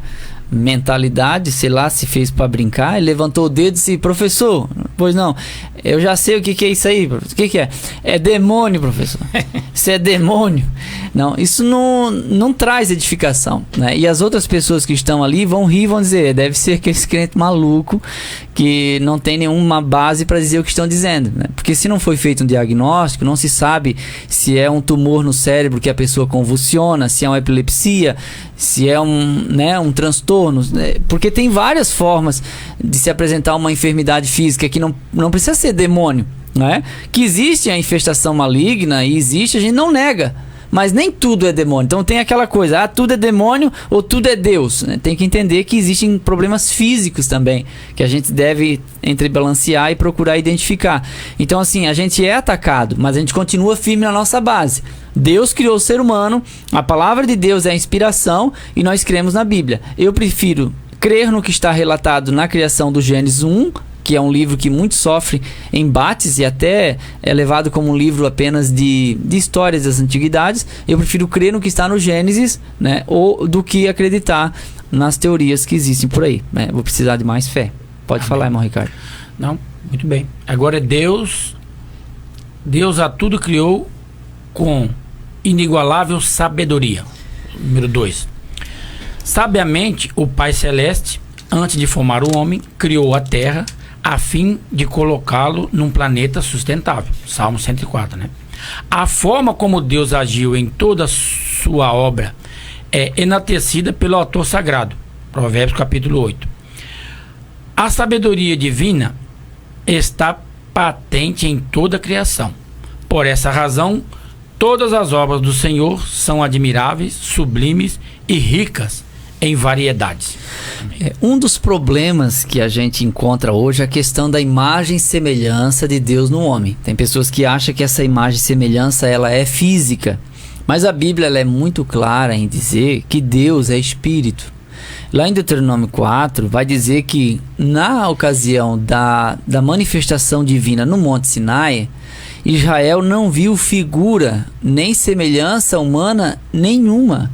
mentalidade, sei lá, se fez para brincar, ele levantou o dedo e disse: professor, pois não, eu já sei o que é isso aí, professor. O que é? É demônio, professor. Isso é demônio. Não, isso não traz edificação, né? E as outras pessoas que estão ali vão rir e vão dizer: deve ser aquele crente maluco que não tem nenhuma base para dizer o que estão dizendo, né? Porque se não foi feito um diagnóstico, não se sabe se é um tumor no cérebro que a pessoa convulsiona, se é uma epilepsia, se é um transtorno, né? Porque tem várias formas de se apresentar uma enfermidade física que não precisa ser demônio, né? Que existe a infestação maligna e existe, a gente não nega, mas nem tudo é demônio. Então tem aquela coisa, tudo é demônio ou tudo é Deus, né? Tem que entender que existem problemas físicos também, que a gente deve entrebalancear e procurar identificar. Então assim, a gente é atacado, mas a gente continua firme na nossa base. Deus criou o ser humano, a palavra de Deus é a inspiração e nós cremos na Bíblia. Eu prefiro crer no que está relatado na criação do Gênesis 1, que é um livro que muito sofre embates e até é levado como um livro apenas de histórias das antiguidades. Eu prefiro crer no que está no Gênesis, né, ou do que acreditar nas teorias que existem por aí, né? Vou precisar de mais fé. Pode falar, irmão Ricardo. Não, muito bem. Agora Deus a tudo criou com inigualável sabedoria. Número 2. Sabiamente o Pai Celeste, antes de formar o homem, criou a terra a fim de colocá-lo num planeta sustentável. Salmo 104, né? A forma como Deus agiu em toda a sua obra é enaltecida pelo autor sagrado. Provérbios capítulo 8. A sabedoria divina está patente em toda a criação. Por essa razão, todas as obras do Senhor são admiráveis, sublimes e ricas em variedades. Um dos problemas que a gente encontra hoje é a questão da imagem e semelhança de Deus no homem. Tem pessoas que acham que essa imagem e semelhança ela é física, mas a Bíblia ela é muito clara em dizer que Deus é espírito. Lá em Deuteronômio 4 vai dizer que na ocasião da manifestação divina no Monte Sinai, Israel não viu figura nem semelhança humana nenhuma.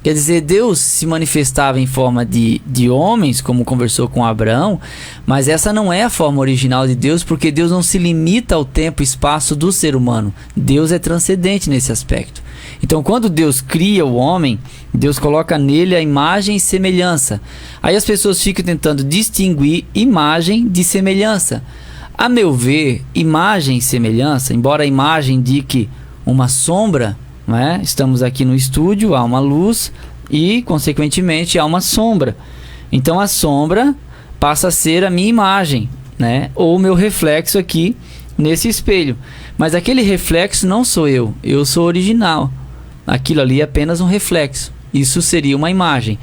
Quer dizer, Deus se manifestava em forma de homens, como conversou com Abraão, mas essa não é a forma original de Deus, porque Deus não se limita ao tempo e espaço do ser humano. Deus é transcendente nesse aspecto. Então, quando Deus cria o homem, Deus coloca nele a imagem e semelhança. Aí as pessoas ficam tentando distinguir imagem de semelhança. A meu ver, imagem e semelhança, embora a imagem indique uma sombra, não é? Estamos aqui no estúdio, há uma luz e, consequentemente, há uma sombra. Então, a sombra passa a ser a minha imagem, né? Ou o meu reflexo aqui nesse espelho. Mas aquele reflexo não sou eu sou original. Aquilo ali é apenas um reflexo. Isso seria uma imagem.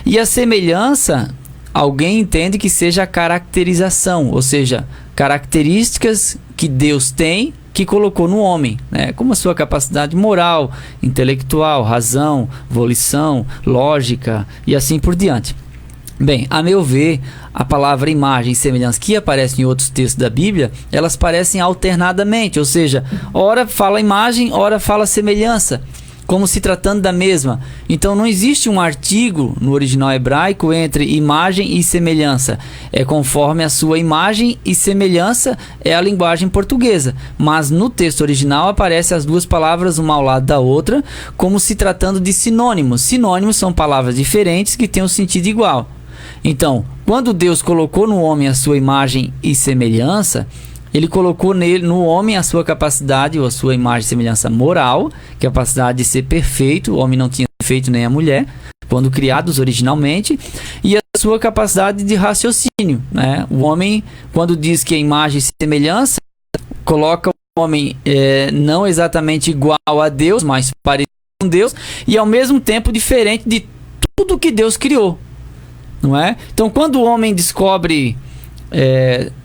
E a semelhança, alguém entende que seja a caracterização, ou seja, características que Deus tem, que colocou no homem, né? Como a sua capacidade moral, intelectual, razão, volição, lógica e assim por diante. Bem, a meu ver, a palavra imagem e semelhança que aparece em outros textos da Bíblia, elas parecem alternadamente, ou seja, ora fala imagem, ora fala semelhança, como se tratando da mesma. Então não existe um artigo no original hebraico entre imagem e semelhança. É conforme a sua imagem e semelhança é a linguagem portuguesa. Mas no texto original aparecem as duas palavras uma ao lado da outra, como se tratando de sinônimos. Sinônimos são palavras diferentes que têm um sentido igual. Então, quando Deus colocou no homem a sua imagem e semelhança, Ele colocou no homem a sua capacidade, ou a sua imagem e semelhança moral, capacidade de ser perfeito. O homem não tinha defeito nem a mulher, quando criados originalmente, e a sua capacidade de raciocínio, né? O homem, quando diz que é imagem e semelhança, coloca o homem não exatamente igual a Deus, mas parecido com Deus, e ao mesmo tempo diferente de tudo que Deus criou, não é? Então, quando o homem descobre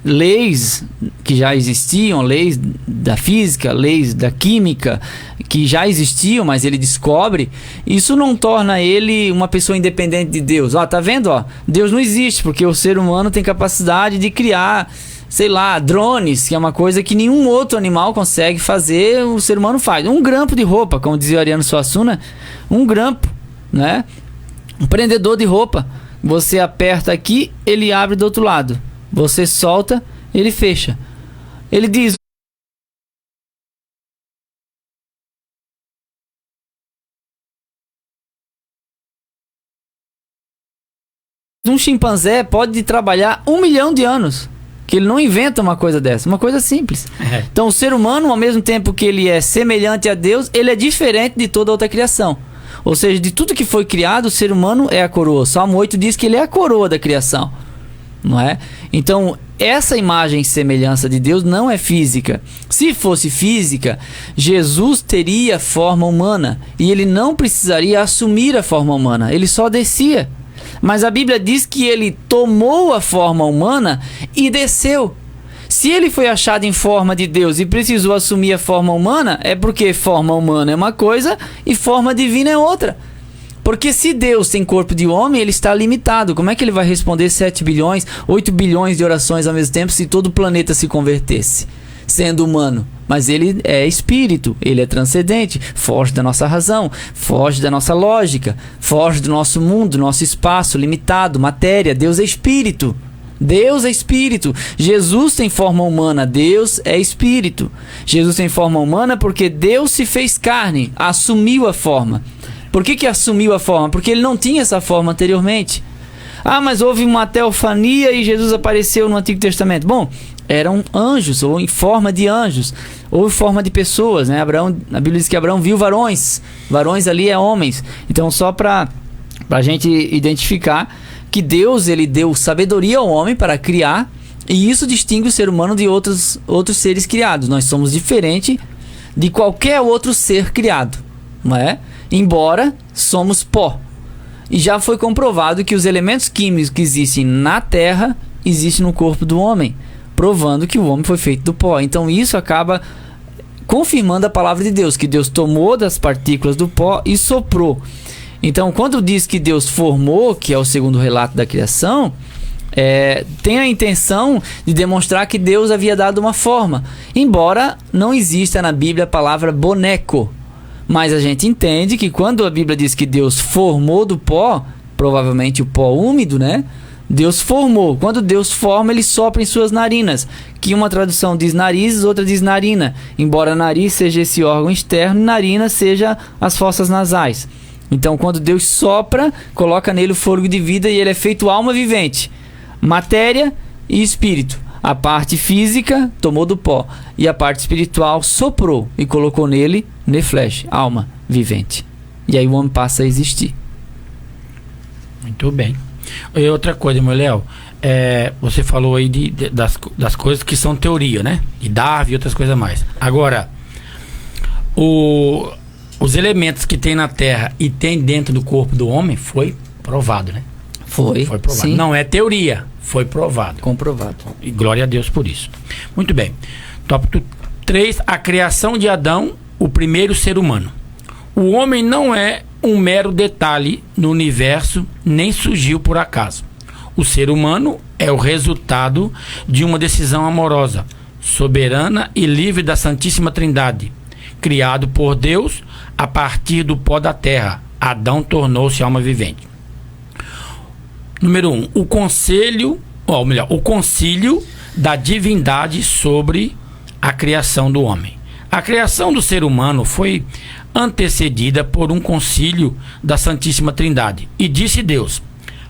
leis que já existiam, leis da física, leis da química que já existiam, mas ele descobre, isso não torna ele uma pessoa independente de Deus. Tá vendo? Deus não existe, porque o ser humano tem capacidade de criar, sei lá, drones, que é uma coisa que nenhum outro animal consegue fazer, o ser humano faz. Um grampo de roupa, como dizia o Ariano Suassuna, um grampo, né? Um prendedor de roupa, você aperta aqui, ele abre do outro lado. Você solta, ele fecha. Ele diz: um chimpanzé pode trabalhar 1 milhão de anos, que ele não inventa uma coisa dessa, uma coisa simples. Então o ser humano, ao mesmo tempo que ele é semelhante a Deus, ele é diferente de toda outra criação. Ou seja, de tudo que foi criado, o ser humano é a coroa. Salmo 8 diz que ele é a coroa da criação, não é? Então, essa imagem e semelhança de Deus não é física. Se fosse física, Jesus teria forma humana e ele não precisaria assumir a forma humana, ele só descia. Mas a Bíblia diz que ele tomou a forma humana e desceu. Se ele foi achado em forma de Deus e precisou assumir a forma humana, é porque forma humana é uma coisa e forma divina é outra. Porque se Deus tem corpo de homem, ele está limitado. Como é que ele vai responder 7 bilhões, 8 bilhões de orações ao mesmo tempo se todo o planeta se convertesse, sendo humano? Mas ele é espírito, ele é transcendente, foge da nossa razão, foge da nossa lógica, foge do nosso mundo, nosso espaço limitado, matéria. Deus é espírito. Deus é espírito. Jesus tem forma humana, Deus é espírito. Jesus tem forma humana porque Deus se fez carne, assumiu a forma. Por que assumiu a forma? Porque ele não tinha essa forma anteriormente. Mas houve uma teofania e Jesus apareceu no Antigo Testamento. Bom, eram anjos, ou em forma de anjos, ou em forma de pessoas, né? A Bíblia diz que Abraão viu varões. Varões ali é homens. Então, só para a gente identificar que Deus, ele deu sabedoria ao homem para criar, e isso distingue o ser humano de outros seres criados. Nós somos diferentes de qualquer outro ser criado, não é? Embora somos pó. E já foi comprovado que os elementos químicos que existem na Terra existem no corpo do homem, provando que o homem foi feito do pó. Então isso acaba confirmando a palavra de Deus, que Deus tomou das partículas do pó e soprou. Então, quando diz que Deus formou, que é o segundo relato da criação, tem a intenção de demonstrar que Deus havia dado uma forma, embora não exista na Bíblia a palavra boneco. Mas a gente entende que quando a Bíblia diz que Deus formou do pó, provavelmente o pó úmido, né? Deus formou. Quando Deus forma, ele sopra em suas narinas, que uma tradução diz narizes, outra diz narina, embora nariz seja esse órgão externo, narina seja as fossas nasais. Então, quando Deus sopra, coloca nele o fôlego de vida e ele é feito alma vivente, matéria e espírito. A parte física tomou do pó e a parte espiritual soprou e colocou nele neflesh, alma vivente. E aí o homem passa a existir. Muito bem. E outra coisa, meu Léo, você falou aí das coisas que são teoria, né? De Darwin e outras coisas mais. Agora, os elementos que tem na Terra e tem dentro do corpo do homem foi provado, né? Foi provado. Sim. Não é teoria, foi provado. Comprovado. E glória a Deus por isso. Muito bem. Tópico 3, a criação de Adão, o primeiro ser humano. O homem não é um mero detalhe no universo, nem surgiu por acaso. O ser humano é o resultado de uma decisão amorosa, soberana e livre da Santíssima Trindade. Criado por Deus a partir do pó da terra, Adão tornou-se alma vivente. Número 1, o concílio da divindade sobre a criação do homem. A criação do ser humano foi antecedida por um concílio da Santíssima Trindade. E disse Deus: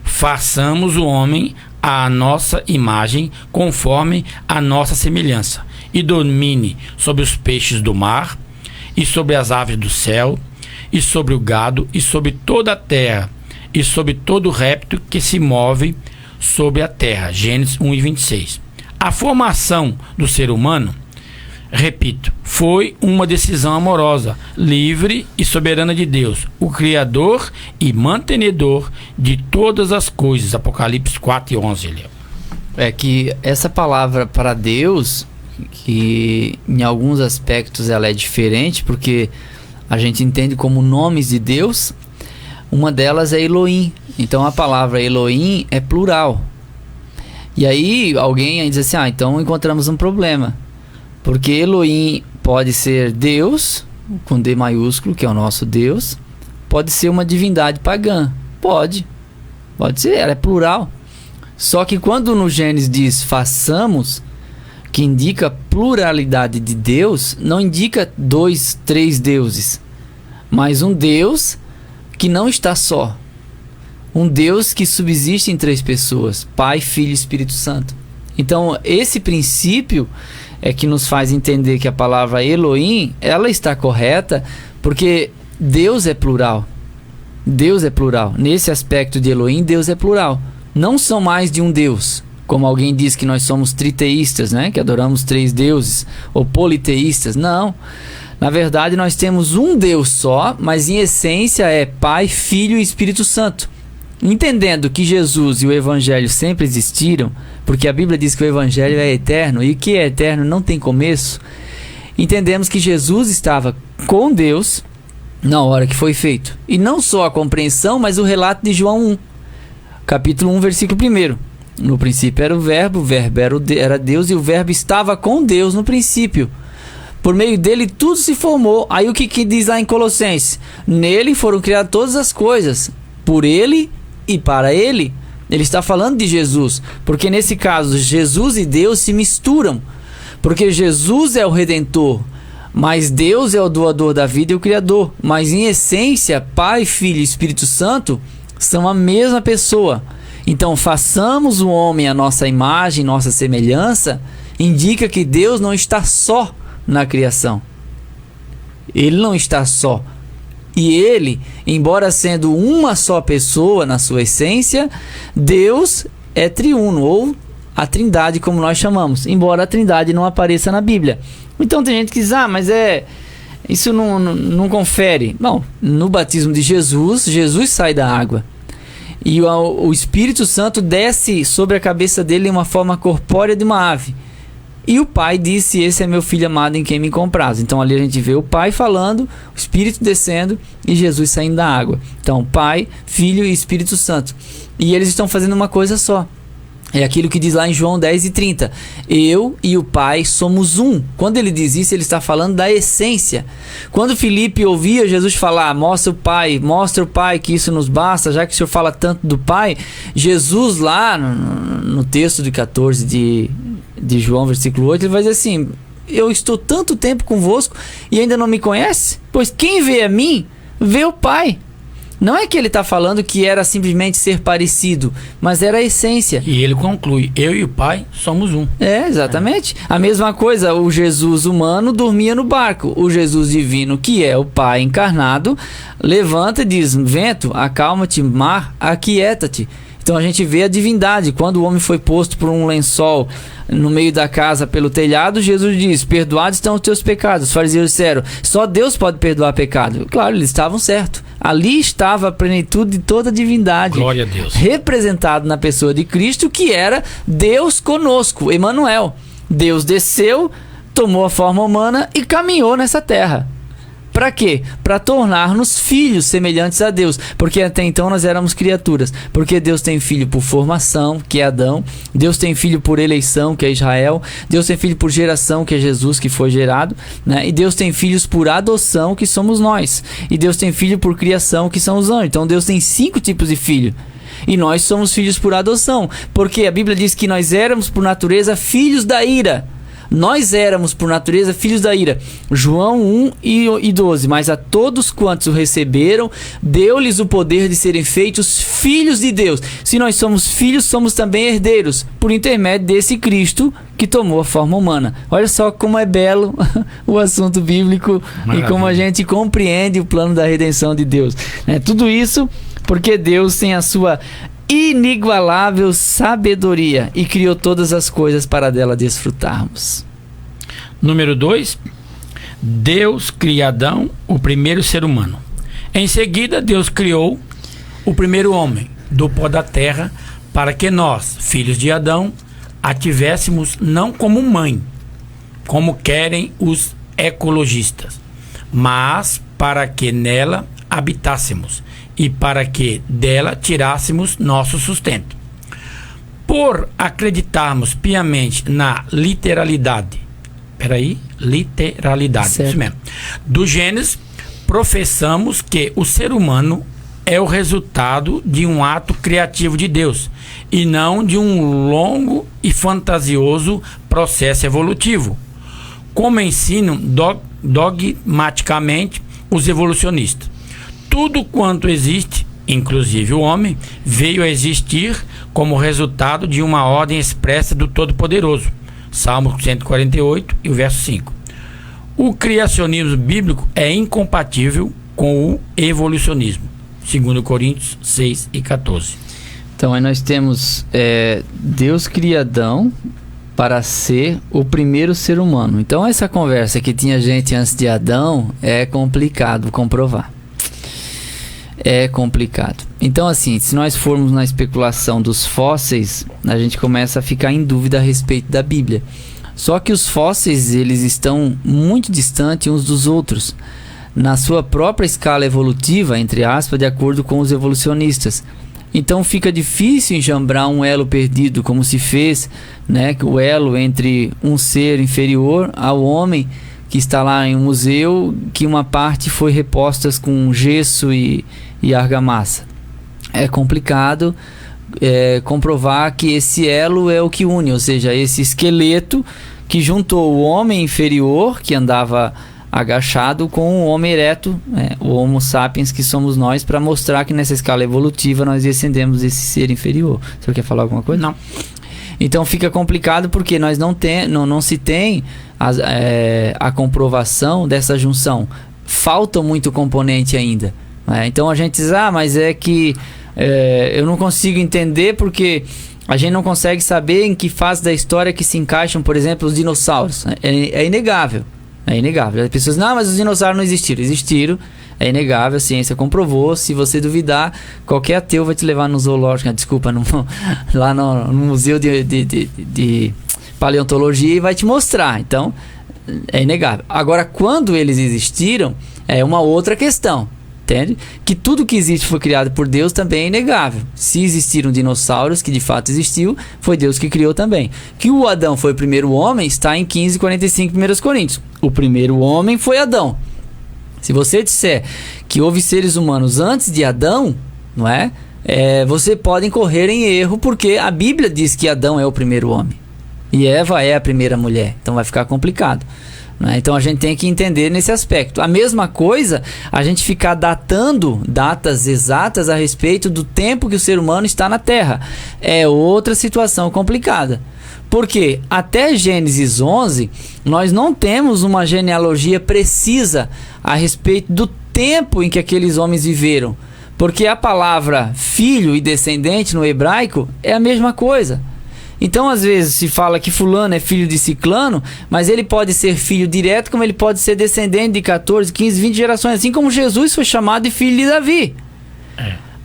façamos o homem à nossa imagem, conforme a nossa semelhança, e domine sobre os peixes do mar, e sobre as aves do céu, e sobre o gado, e sobre toda a terra, e sobre todo réptil que se move sobre a terra. Gênesis 1:26. A formação do ser humano, repito, foi uma decisão amorosa, livre e soberana de Deus, o Criador e mantenedor de todas as coisas. Apocalipse 4:11. É que essa palavra para Deus, que em alguns aspectos ela é diferente, porque a gente entende como nomes de Deus. Uma delas é Elohim. Então a palavra Elohim é plural. E aí alguém aí diz assim: então encontramos um problema. Porque Elohim pode ser Deus, com D maiúsculo, que é o nosso Deus. Pode ser uma divindade pagã. Pode ser, ela é plural. Só que quando no Gênesis diz façamos, que indica pluralidade de Deus, não indica 2, 3 deuses, mas um Deus que não está só. Um Deus que subsiste em 3 pessoas: Pai, Filho e Espírito Santo. Então esse princípio é que nos faz entender que a palavra Elohim, ela está correta, porque Deus é plural. Deus é plural. Nesse aspecto de Elohim, Deus é plural. Não são mais de um Deus, como alguém diz que nós somos triteístas, né? Que adoramos 3 deuses, ou politeístas. Não. Na verdade, nós temos um Deus só, mas em essência é Pai, Filho e Espírito Santo. Entendendo que Jesus e o Evangelho sempre existiram, porque a Bíblia diz que o Evangelho é eterno, e o que é eterno não tem começo, entendemos que Jesus estava com Deus na hora que foi feito. E não só a compreensão, mas o relato de João 1, capítulo 1, versículo 1. No princípio era o verbo era Deus, e o verbo estava com Deus no princípio. Por meio dele tudo se formou. Aí o que diz lá em Colossenses? Nele foram criadas todas as coisas, por ele e para ele. Ele está falando de Jesus, porque nesse caso Jesus e Deus se misturam, porque Jesus é o Redentor, mas Deus é o doador da vida e o Criador. Mas em essência, Pai, Filho e Espírito Santo são a mesma pessoa. Então façamos o homem à nossa imagem, nossa semelhança, indica que Deus não está só na criação. Ele não está só. E ele, embora sendo uma só pessoa na sua essência, Deus é triuno, ou a Trindade, como nós chamamos, embora a Trindade não apareça na Bíblia. Então tem gente que diz: mas isso não confere. Não, no batismo de Jesus, Jesus sai da água, e o Espírito Santo desce sobre a cabeça dele em uma forma corpórea de uma ave. E o Pai disse: esse é meu Filho amado em quem me compraz. Então ali a gente vê o Pai falando, o Espírito descendo e Jesus saindo da água. Então Pai, Filho e Espírito Santo. E eles estão fazendo uma coisa só. É aquilo que diz lá em João 10:30. Eu e o Pai somos um. Quando ele diz isso, ele está falando da essência. Quando Filipe ouvia Jesus falar, mostra o Pai, que isso nos basta, já que o Senhor fala tanto do Pai, Jesus lá no texto de 14 de João, versículo 8, ele vai dizer assim, eu estou tanto tempo convosco e ainda não me conhece? Pois quem vê a mim, vê o Pai. Não é que ele está falando que era simplesmente ser parecido, mas era a essência. E ele conclui, eu e o Pai somos um. Exatamente. A mesma coisa, o Jesus humano dormia no barco. O Jesus divino, que é o Pai encarnado, levanta e diz, vento, acalma-te, mar, aquieta-te. Então a gente vê a divindade. Quando o homem foi posto por um lençol no meio da casa pelo telhado, Jesus diz, perdoados estão os teus pecados. Os fariseus disseram, só Deus pode perdoar pecado. Claro, eles estavam certos. Ali estava a plenitude de toda a divindade. Glória a Deus. Representado na pessoa de Cristo, que era Deus conosco, Emanuel. Deus desceu, tomou a forma humana e caminhou nessa terra. Para quê? Para tornar-nos filhos semelhantes a Deus. Porque até então nós éramos criaturas. Porque Deus tem filho por formação, que é Adão. Deus tem filho por eleição, que é Israel. Deus tem filho por geração, que é Jesus, que foi gerado, né? E Deus tem filhos por adoção, que somos nós. E Deus tem filho por criação, que são os anjos. Então Deus tem 5 tipos de filho. E nós somos filhos por adoção. Porque a Bíblia diz que nós éramos por natureza filhos da ira. Nós éramos por natureza filhos da ira. João 1:12. Mas a todos quantos o receberam, deu-lhes o poder de serem feitos filhos de Deus. Se nós somos filhos, somos também herdeiros, por intermédio desse Cristo que tomou a forma humana. Olha só como é belo o assunto bíblico. Maravilha. E como a gente compreende o plano da redenção de Deus. Tudo isso porque Deus tem a sua inigualável sabedoria e criou todas as coisas para dela desfrutarmos. Número 2, Deus cria Adão, o primeiro ser humano. Em seguida, Deus criou o primeiro homem do pó da terra, para que nós, filhos de Adão, a tivéssemos não como mãe, como querem os ecologistas, mas para que nela habitássemos e para que dela tirássemos nosso sustento. Por acreditarmos piamente na literalidade, certo. Isso mesmo, do Gênesis, professamos que o ser humano é o resultado de um ato criativo de Deus e não de um longo e fantasioso processo evolutivo, como ensinam dogmaticamente os evolucionistas. Tudo quanto existe, inclusive o homem, veio a existir como resultado de uma ordem expressa do Todo-Poderoso. Salmo 148 e o verso 5. O criacionismo bíblico é incompatível com o evolucionismo. 2 Coríntios 6:14. Então aí nós temos Deus cria Adão para ser o primeiro ser humano. Então essa conversa que tinha gente antes de Adão é complicado comprovar. É complicado. Então assim, se nós formos na especulação dos fósseis, a gente começa a ficar em dúvida a respeito da Bíblia. Só que os fósseis, eles estão muito distantes uns dos outros, na sua própria escala evolutiva, entre aspas, de acordo com os evolucionistas. Então fica difícil enjambrar um elo perdido, como se fez, né, o elo entre um ser inferior ao homem, que está lá em um museu, que uma parte foi reposta com gesso e argamassa. É complicado comprovar que esse elo é o que une, ou seja, esse esqueleto que juntou o homem inferior, que andava agachado, com o homem ereto, o Homo sapiens, que somos nós, para mostrar que nessa escala evolutiva nós descendemos desse ser inferior. Você quer falar alguma coisa? Não. Então fica complicado porque nós não se tem a comprovação dessa junção. Falta muito componente ainda. Então a gente diz, mas é que eu não consigo entender porque a gente não consegue saber em que fase da história que se encaixam, por exemplo, os dinossauros. É inegável. É inegável. As pessoas dizem, mas os dinossauros não existiram. Existiram. É inegável, a ciência comprovou. Se você duvidar, qualquer ateu vai te levar no zoológico, lá no museu de paleontologia e vai te mostrar. Então, é inegável. Agora, quando eles existiram, é uma outra questão. Entende? Que tudo que existe foi criado por Deus também é inegável. Se existiram dinossauros, que de fato existiu, foi Deus que criou também. Que o Adão foi o primeiro homem está em 15:45 1 Coríntios. O primeiro homem foi Adão. Se você disser que houve seres humanos antes de Adão, não é? Você pode incorrer em erro, porque a Bíblia diz que Adão é o primeiro homem e Eva é a primeira mulher. Então vai ficar complicado. Então a gente tem que entender nesse aspecto. A mesma coisa, a gente ficar datando datas exatas a respeito do tempo que o ser humano está na Terra. É outra situação complicada. Porque até Gênesis 11, nós não temos uma genealogia precisa a respeito do tempo em que aqueles homens viveram. Porque a palavra filho e descendente no hebraico é a mesma coisa. Então, às vezes, se fala que fulano é filho de ciclano, mas ele pode ser filho direto, como ele pode ser descendente de 14, 15, 20 gerações, assim como Jesus foi chamado de filho de Davi.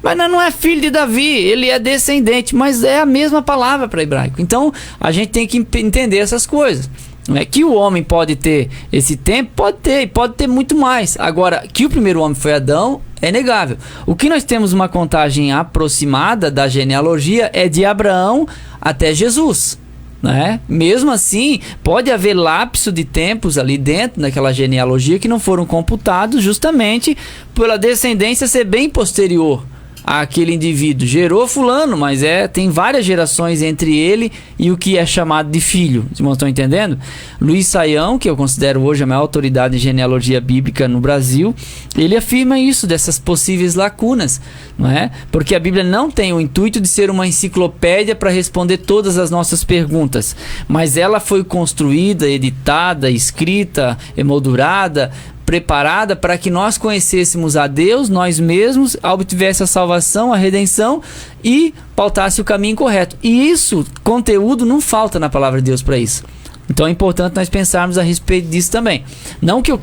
Mas não é filho de Davi, ele é descendente, mas é a mesma palavra para hebraico. Então, a gente tem que entender essas coisas. Não é que o homem pode ter esse tempo, pode ter, e pode ter muito mais. Agora, que o primeiro homem foi Adão, é inegável. O que nós temos uma contagem aproximada da genealogia é de Abraão até Jesus, né? Mesmo assim, pode haver lapso de tempos ali dentro daquela genealogia que não foram computados justamente pela descendência ser bem posterior àquele indivíduo. Gerou fulano, mas tem várias gerações entre ele e o que é chamado de filho. Vocês estão entendendo? Luiz Saião, que eu considero hoje a maior autoridade em genealogia bíblica no Brasil, ele afirma isso, dessas possíveis lacunas, não é? Porque a Bíblia não tem o intuito de ser uma enciclopédia para responder todas as nossas perguntas, mas ela foi construída, editada, escrita, emoldurada, preparada para que nós conhecêssemos a Deus, nós mesmos, obtivesse a salvação, a redenção e pautasse o caminho correto. E isso, conteúdo, não falta na palavra de Deus para isso. Então é importante nós pensarmos a respeito disso também. Não que eu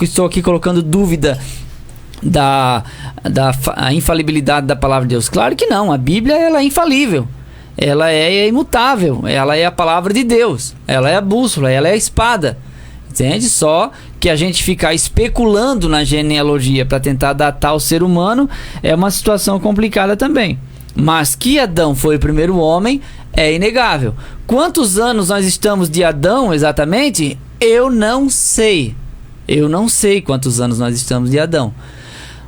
estou aqui colocando dúvida da infalibilidade da palavra de Deus. Claro que não, a Bíblia ela é infalível. Ela é imutável, ela é a palavra de Deus, ela é a bússola, ela é a espada. Entende? Só que a gente ficar especulando na genealogia para tentar datar o ser humano é uma situação complicada também. Mas que Adão foi o primeiro homem é inegável. Quantos anos nós estamos de Adão exatamente? Eu não sei. Eu não sei quantos anos nós estamos de Adão.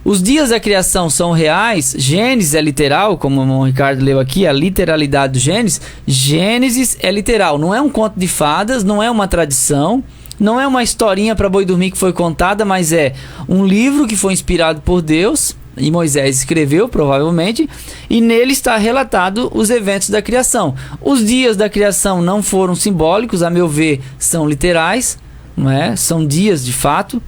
Os dias da criação são reais. Gênesis é literal, como o irmão Ricardo leu aqui, a literalidade do Gênesis. Gênesis é literal, não é um conto de fadas, não é uma tradição. Não é uma historinha para boi dormir que foi contada, mas é um livro que foi inspirado por Deus, e Moisés escreveu, provavelmente, e nele está relatado os eventos da criação. Os dias da criação não foram simbólicos, a meu ver, são literais, não é? São dias de fato,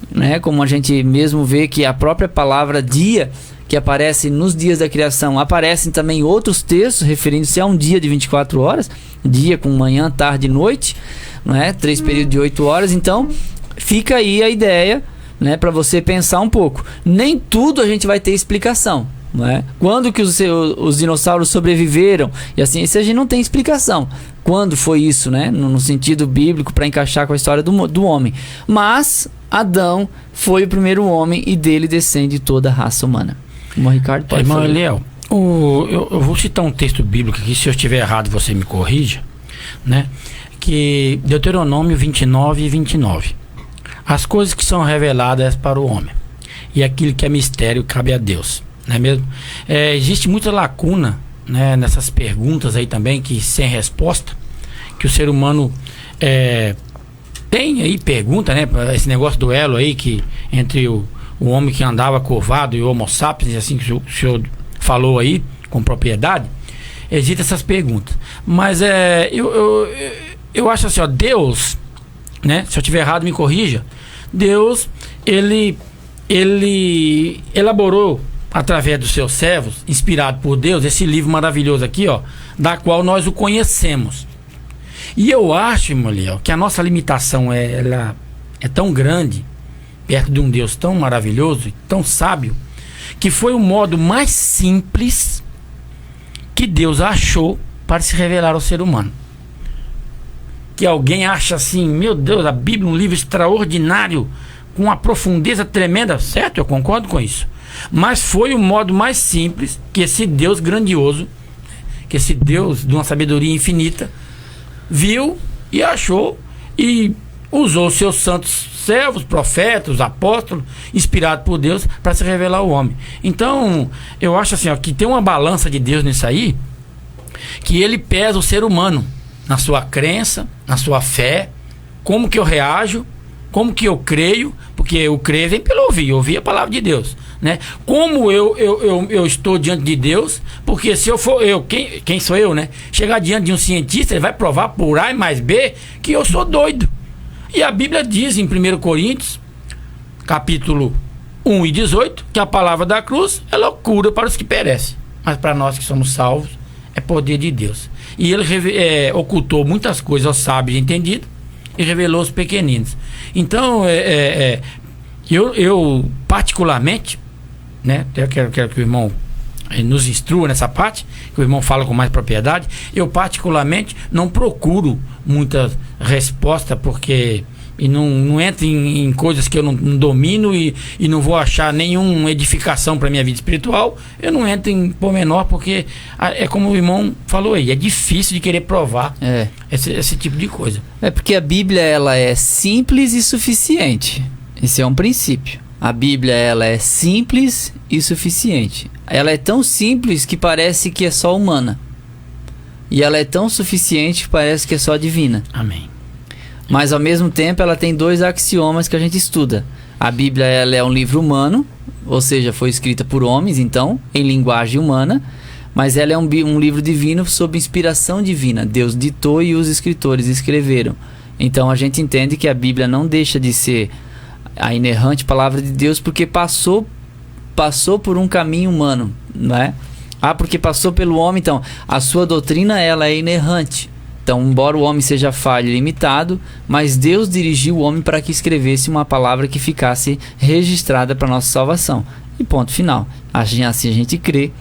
né? Como a gente mesmo vê que a própria palavra dia, que aparece nos dias da criação, aparecem também outros textos referindo-se a um dia de 24 horas, dia com manhã, tarde e noite, não é? 3 períodos de 8 horas. Então fica aí a ideia, né, para você pensar um pouco. Nem tudo a gente vai ter explicação, não é? Quando que os dinossauros sobreviveram e assim, isso a gente não tem explicação. Quando foi isso, né, no sentido bíblico, para encaixar com a história do homem. Mas Adão foi o primeiro homem e dele descende toda a raça humana. O Ricardo pode falar. Léo, eu vou citar um texto bíblico aqui, se eu estiver errado você me corrija, né? Que Deuteronômio 29 e 29. As coisas que são reveladas para o homem e aquilo que é mistério cabe a Deus, não é mesmo? Existe muita lacuna, né, nessas perguntas aí também, que sem resposta, que o ser humano tem aí, pergunta, né? Esse negócio do elo aí, que entre o homem que andava curvado e o Homo sapiens, assim que o senhor falou aí, com propriedade, existem essas perguntas. Mas eu acho assim, ó, Deus, né? Se eu estiver errado, me corrija. Deus, ele elaborou através dos seus servos, inspirado por Deus, esse livro maravilhoso aqui, ó, da qual nós o conhecemos. E eu acho, irmão Léo, que a nossa limitação ela é tão grande perto de um Deus tão maravilhoso e tão sábio, que foi o modo mais simples que Deus achou para se revelar ao ser humano. Que alguém acha assim, meu Deus, a Bíblia é um livro extraordinário, com uma profundeza tremenda, certo? Eu concordo com isso. Mas foi o modo mais simples que esse Deus grandioso, que esse Deus de uma sabedoria infinita, viu e achou e usou seus santos servos, profetas, apóstolos, inspirados por Deus, para se revelar ao homem. Então, eu acho assim, ó, que tem uma balança de Deus nisso aí, que ele pesa o ser humano na sua crença, na sua fé, como que eu reajo, como que eu creio, porque o crer vem pelo ouvir a palavra de Deus, né? Como eu estou diante de Deus, porque se eu for quem sou eu, né? Chegar diante de um cientista, ele vai provar por A mais B que eu sou doido. E a Bíblia diz em 1 Coríntios, capítulo 1 e 18, que a palavra da cruz é loucura para os que perecem, mas para nós que somos salvos, é poder de Deus. E ele ocultou muitas coisas aos sábios e entendidos e revelou aos pequeninos. Então, eu particularmente, né, eu quero que o irmão nos instrua nessa parte, que o irmão fala com mais propriedade. Eu particularmente não procuro muita resposta, porque e não entro em coisas que eu não domino e não vou achar nenhuma edificação para minha vida espiritual. Eu não entro em pormenor, porque é como o irmão falou aí, é difícil de querer provar esse tipo de coisa. É porque a Bíblia, ela é simples e suficiente. Esse é um princípio. A Bíblia, ela é simples e suficiente. Ela é tão simples que parece que é só humana. E ela é tão suficiente que parece que é só divina. Amém. Mas ao mesmo tempo ela tem dois axiomas que a gente estuda. A Bíblia, ela é um livro humano, ou seja, foi escrita por homens, então, em linguagem humana. Mas ela é um livro divino sob inspiração divina. Deus ditou e os escritores escreveram. Então a gente entende que a Bíblia não deixa de ser a inerrante palavra de Deus, porque passou por um caminho humano, não é? Porque passou pelo homem, então a sua doutrina, ela é inerrante. Então, embora o homem seja falho e limitado, mas Deus dirigiu o homem para que escrevesse uma palavra que ficasse registrada para nossa salvação. E ponto final. Assim a gente crê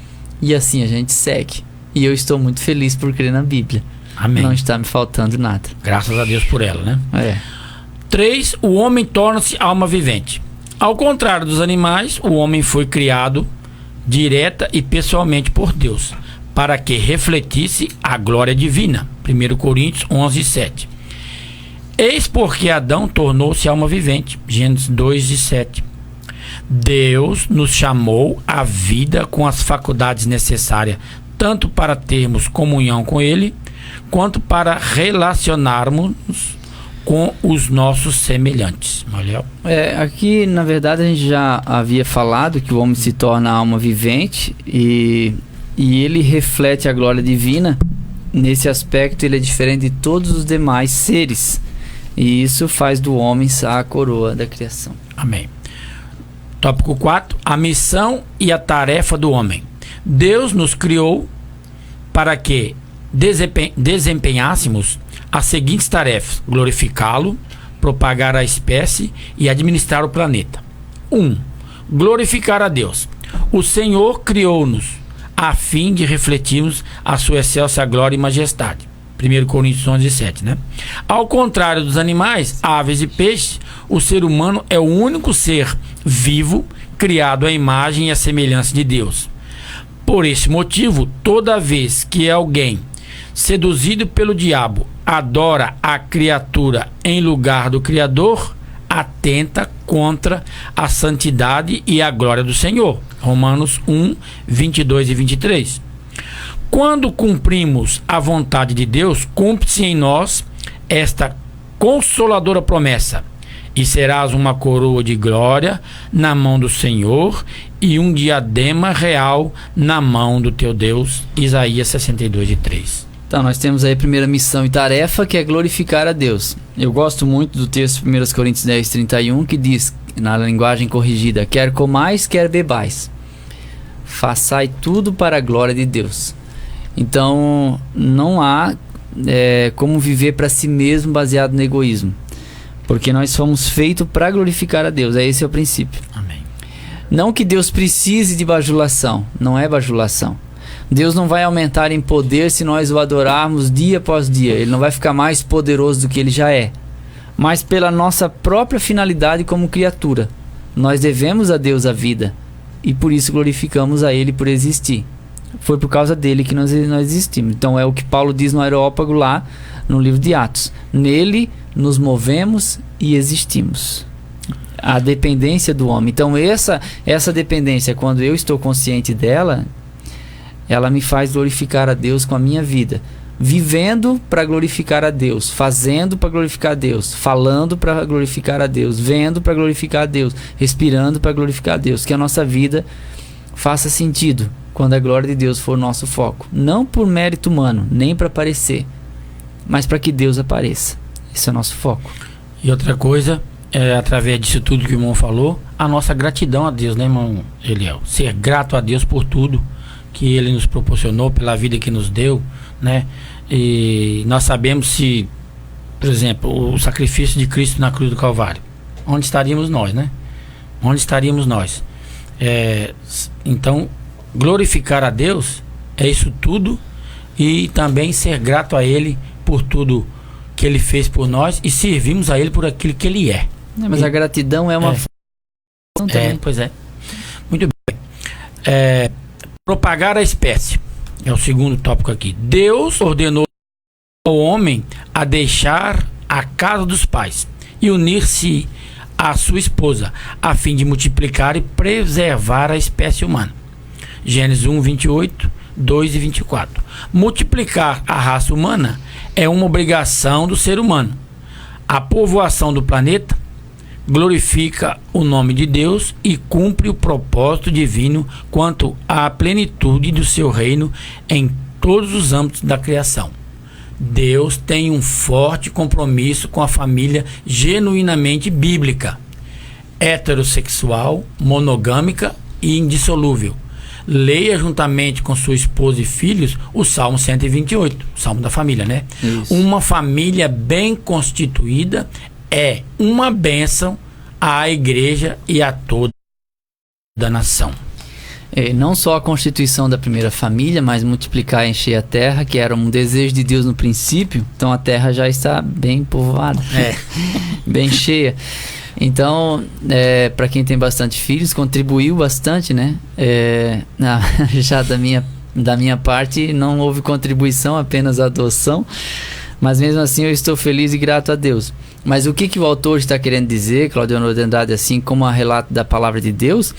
e assim a gente segue. E eu estou muito feliz por crer na Bíblia. Amém. Não está me faltando nada. Graças a Deus por ela, né? 3. O homem torna-se alma vivente. Ao contrário dos animais, o homem foi criado direta e pessoalmente por Deus, para que refletisse a glória divina. 1 Coríntios 11, 7. Eis porque Adão tornou-se alma vivente. Gênesis 2, 7. Deus nos chamou à vida com as faculdades necessárias, tanto para termos comunhão com Ele, quanto para relacionarmos com os nossos semelhantes. Aqui, na verdade, a gente já havia falado que o homem se torna alma vivente e ele reflete a glória divina. Nesse aspecto, ele é diferente de todos os demais seres. E isso faz do homem a coroa da criação. Amém. Tópico 4. A missão e a tarefa do homem. Deus nos criou para que desempenhássemos as seguintes tarefas: glorificá-lo, propagar a espécie e administrar o planeta. 1. Glorificar a Deus. O Senhor criou-nos a fim de refletirmos a sua excelsa glória e majestade. 1 Coríntios 11, 7, né? Ao contrário dos animais, aves e peixes, o ser humano é o único ser vivo criado à imagem e à semelhança de Deus. Por esse motivo, toda vez que alguém, seduzido pelo diabo, adora a criatura em lugar do Criador, atenta contra a santidade e a glória do Senhor. Romanos 1, 22 e 23. Quando cumprimos a vontade de Deus, cumpre-se em nós esta consoladora promessa: e serás uma coroa de glória na mão do Senhor e um diadema real na mão do teu Deus. Isaías 62, 3. Então, nós temos aí a primeira missão e tarefa, que é glorificar a Deus. Eu gosto muito do texto 1 Coríntios 10, 31, que diz, na linguagem corrigida: quer comais, quer bebais, façai tudo para a glória de Deus. Então, não há como viver para si mesmo baseado no egoísmo, porque nós fomos feitos para glorificar a Deus. Esse é o princípio. Amém. Não que Deus precise de bajulação, não é bajulação. Deus não vai aumentar em poder se nós o adorarmos dia após dia. Ele não vai ficar mais poderoso do que ele já é. mas pela nossa própria finalidade como criatura. Nós devemos a Deus a vida, e por isso glorificamos a Ele por existir. Foi por causa dele que nós existimos. Então é o que Paulo diz no Areópago lá no livro de Atos. Nele nos movemos e existimos. A dependência do homem. Então essa dependência, quando eu estou consciente dela, ela me faz glorificar a Deus com a minha vida. Vivendo para glorificar a Deus, fazendo para glorificar a Deus, falando para glorificar a Deus, vendo para glorificar a Deus, respirando para glorificar a Deus. Que a nossa vida faça sentido quando a glória de Deus for o nosso foco. Não por mérito humano, nem para aparecer, mas para que Deus apareça. Esse é o nosso foco. E outra coisa, através disso tudo que o irmão falou, a nossa gratidão a Deus, né, irmão Eliel? Ser grato a Deus por tudo que Ele nos proporcionou, pela vida que nos deu, né? E nós sabemos se, por exemplo, o sacrifício de Cristo na cruz do Calvário, onde estaríamos nós, né? Onde estaríamos nós? Então, glorificar a Deus é isso tudo, e também ser grato a Ele por tudo que Ele fez por nós, e servirmos a Ele por aquilo que Ele é. Mas a gratidão é uma também. Pois é. Muito bem. Propagar a espécie é o segundo tópico aqui. Deus ordenou ao homem a deixar a casa dos pais e unir-se à sua esposa, a fim de multiplicar e preservar a espécie humana. Gênesis 1, 28, 2 e 24. Multiplicar a raça humana é uma obrigação do ser humano. A povoação do planeta glorifica o nome de Deus e cumpre o propósito divino quanto à plenitude do seu reino em todos os âmbitos da criação. Deus tem um forte compromisso com a família genuinamente bíblica, heterossexual, monogâmica e indissolúvel. Leia juntamente com sua esposa e filhos o Salmo 128, Salmo da família, né? Isso. Uma família bem constituída é uma bênção à igreja e a toda a nação. Não só a constituição da primeira família, mas multiplicar e encher a terra, que era um desejo de Deus no princípio. Então a terra já está bem povoada, bem cheia. Então, para quem tem bastante filhos, contribuiu bastante, né? Já da minha parte não houve contribuição, apenas adoção. Mas mesmo assim eu estou feliz e grato a Deus. Mas o que o autor está querendo dizer, Claudio Honor de Andrade, assim como a relato da palavra de Deus,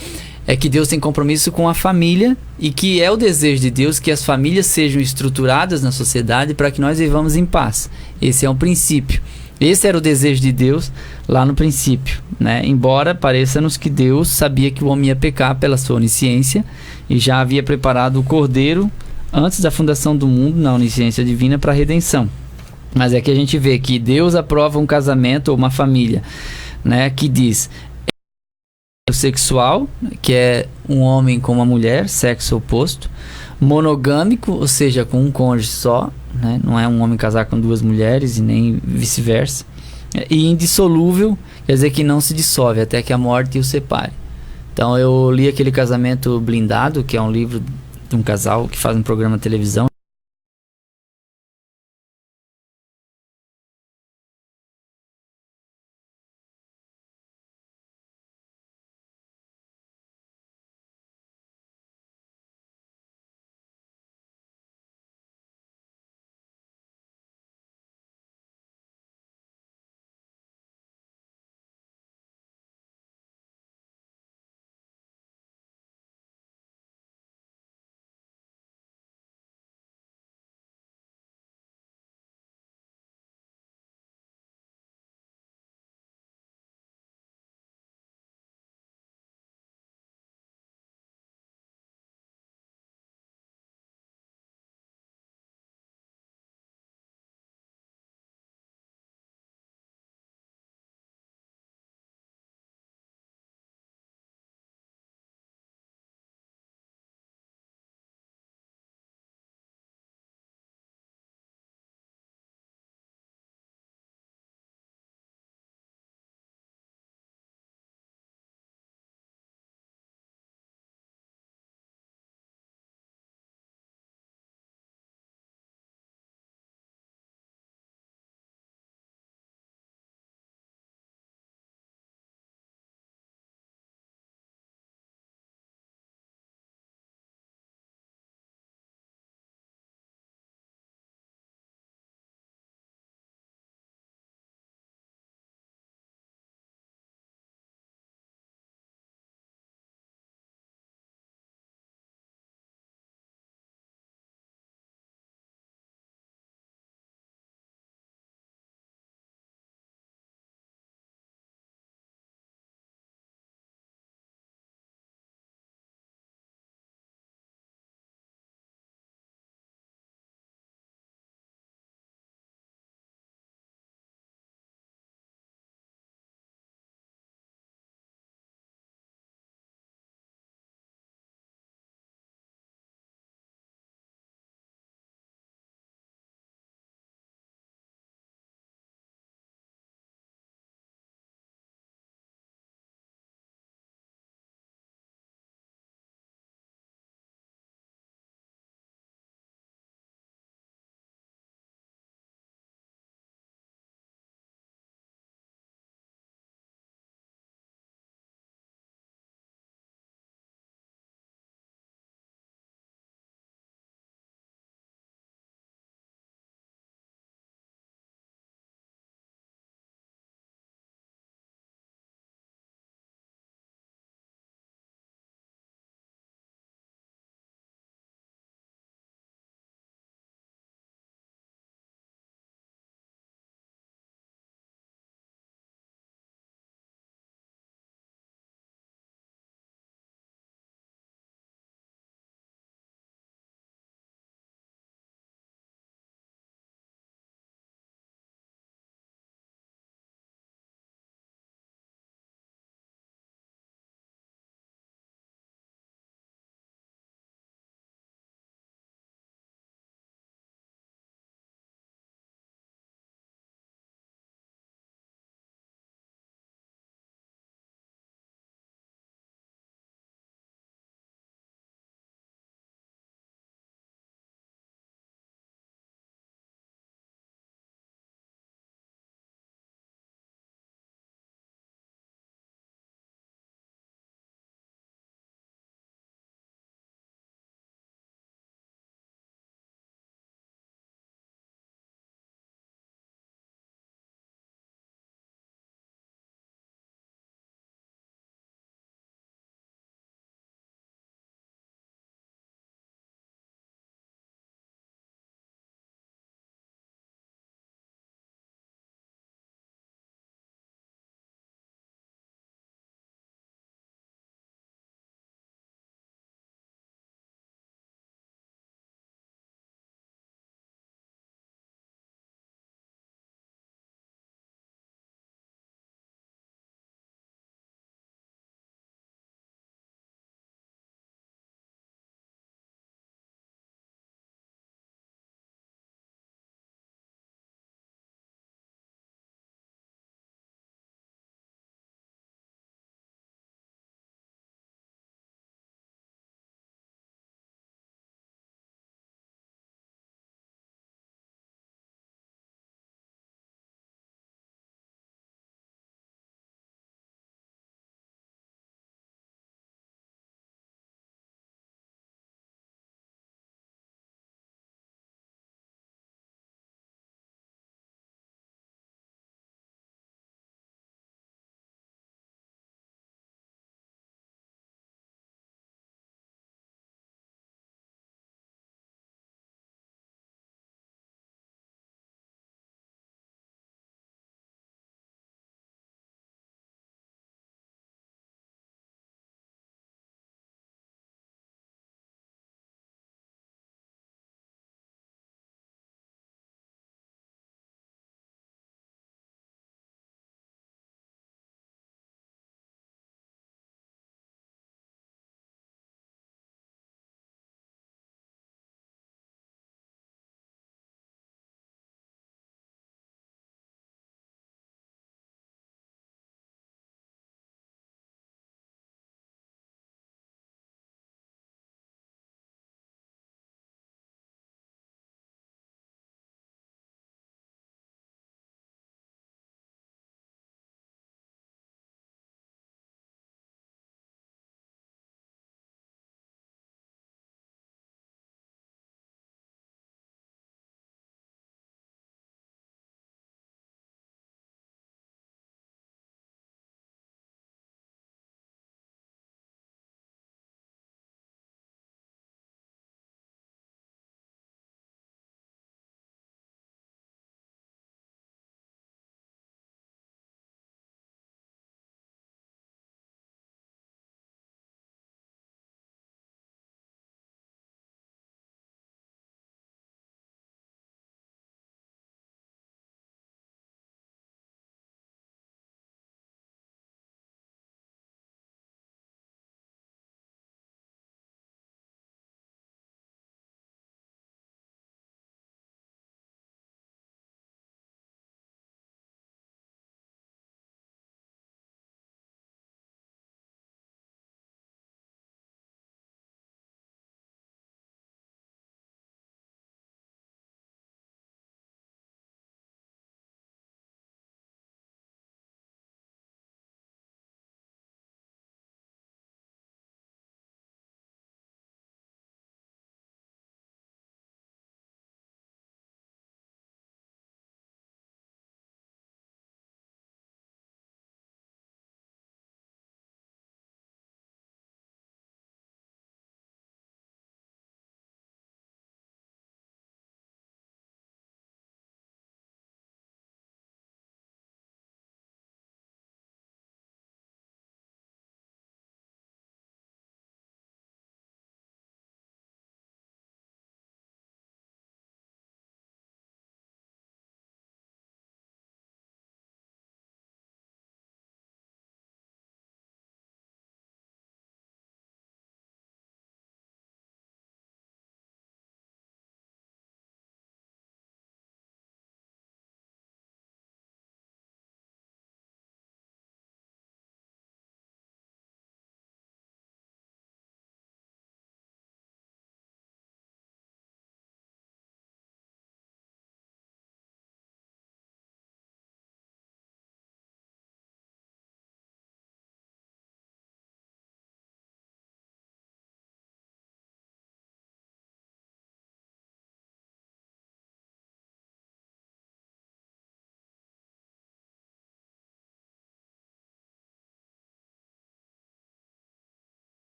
é que Deus tem compromisso com a família, e que é o desejo de Deus que as famílias sejam estruturadas na sociedade para que nós vivamos em paz. Esse é um princípio. Esse era o desejo de Deus lá no princípio, né? Embora pareça-nos que Deus sabia que o homem ia pecar pela sua onisciência e já havia preparado o Cordeiro antes da fundação do mundo na onisciência divina para a redenção. Mas é que a gente vê que Deus aprova um casamento ou uma família, né, que diz sexual, que é um homem com uma mulher, sexo oposto, monogâmico, ou seja, com um cônjuge só, né, não é um homem casar com duas mulheres e nem vice-versa, e indissolúvel, quer dizer que não se dissolve até que a morte o separe. Então eu li aquele Casamento Blindado, que é um livro de um casal que faz um programa de televisão.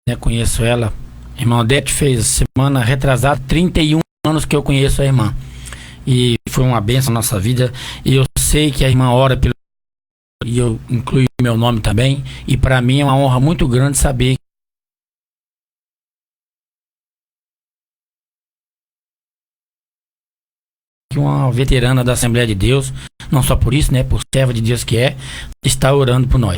né? Conheço ela. A irmã Odete fez semana retrasada 31 anos que eu conheço a irmã. E foi uma bênção na nossa vida. E eu sei que a irmã ora pelo... E eu incluo meu nome também. E para mim é uma honra muito grande saber que uma veterana da Assembleia de Deus, não só por isso, né, por serva de Deus que é, está orando por nós.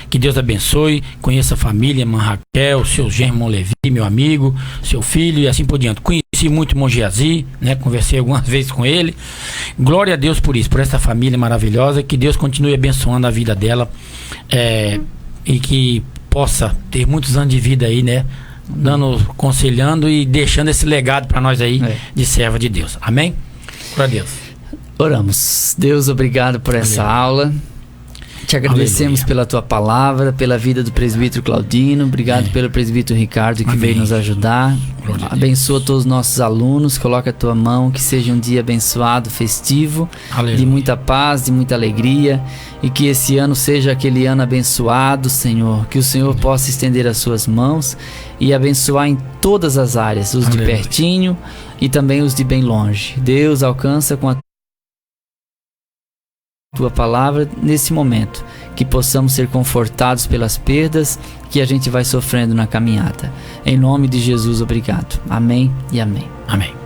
Que Deus abençoe, conheça a família, irmã Raquel, seu genro Levi, meu amigo, seu filho e assim por diante. Conheci muito o irmão Geazi, né, conversei algumas vezes com ele. Glória a Deus por isso, por essa família maravilhosa. Que Deus continue abençoando a vida dela, e que possa ter muitos anos de vida aí, né, dando, aconselhando e deixando esse legado para nós aí de serva de Deus. Amém? Glória a Deus. Oramos. Deus, obrigado por essa aula. Te agradecemos pela tua palavra, pela vida do presbítero Claudino. Obrigado pelo presbítero Ricardo que veio nos ajudar. Abençoa todos os nossos alunos. Coloca a tua mão, que seja um dia abençoado, festivo, de muita paz, de muita alegria. E que esse ano seja aquele ano abençoado, Senhor. Que o Senhor possa estender as suas mãos e abençoar em todas as áreas, os de pertinho e também os de bem longe. Deus, alcança com a tua palavra nesse momento, que possamos ser confortados pelas perdas que a gente vai sofrendo na caminhada. Em nome de Jesus, obrigado. Amém e amém. Amém.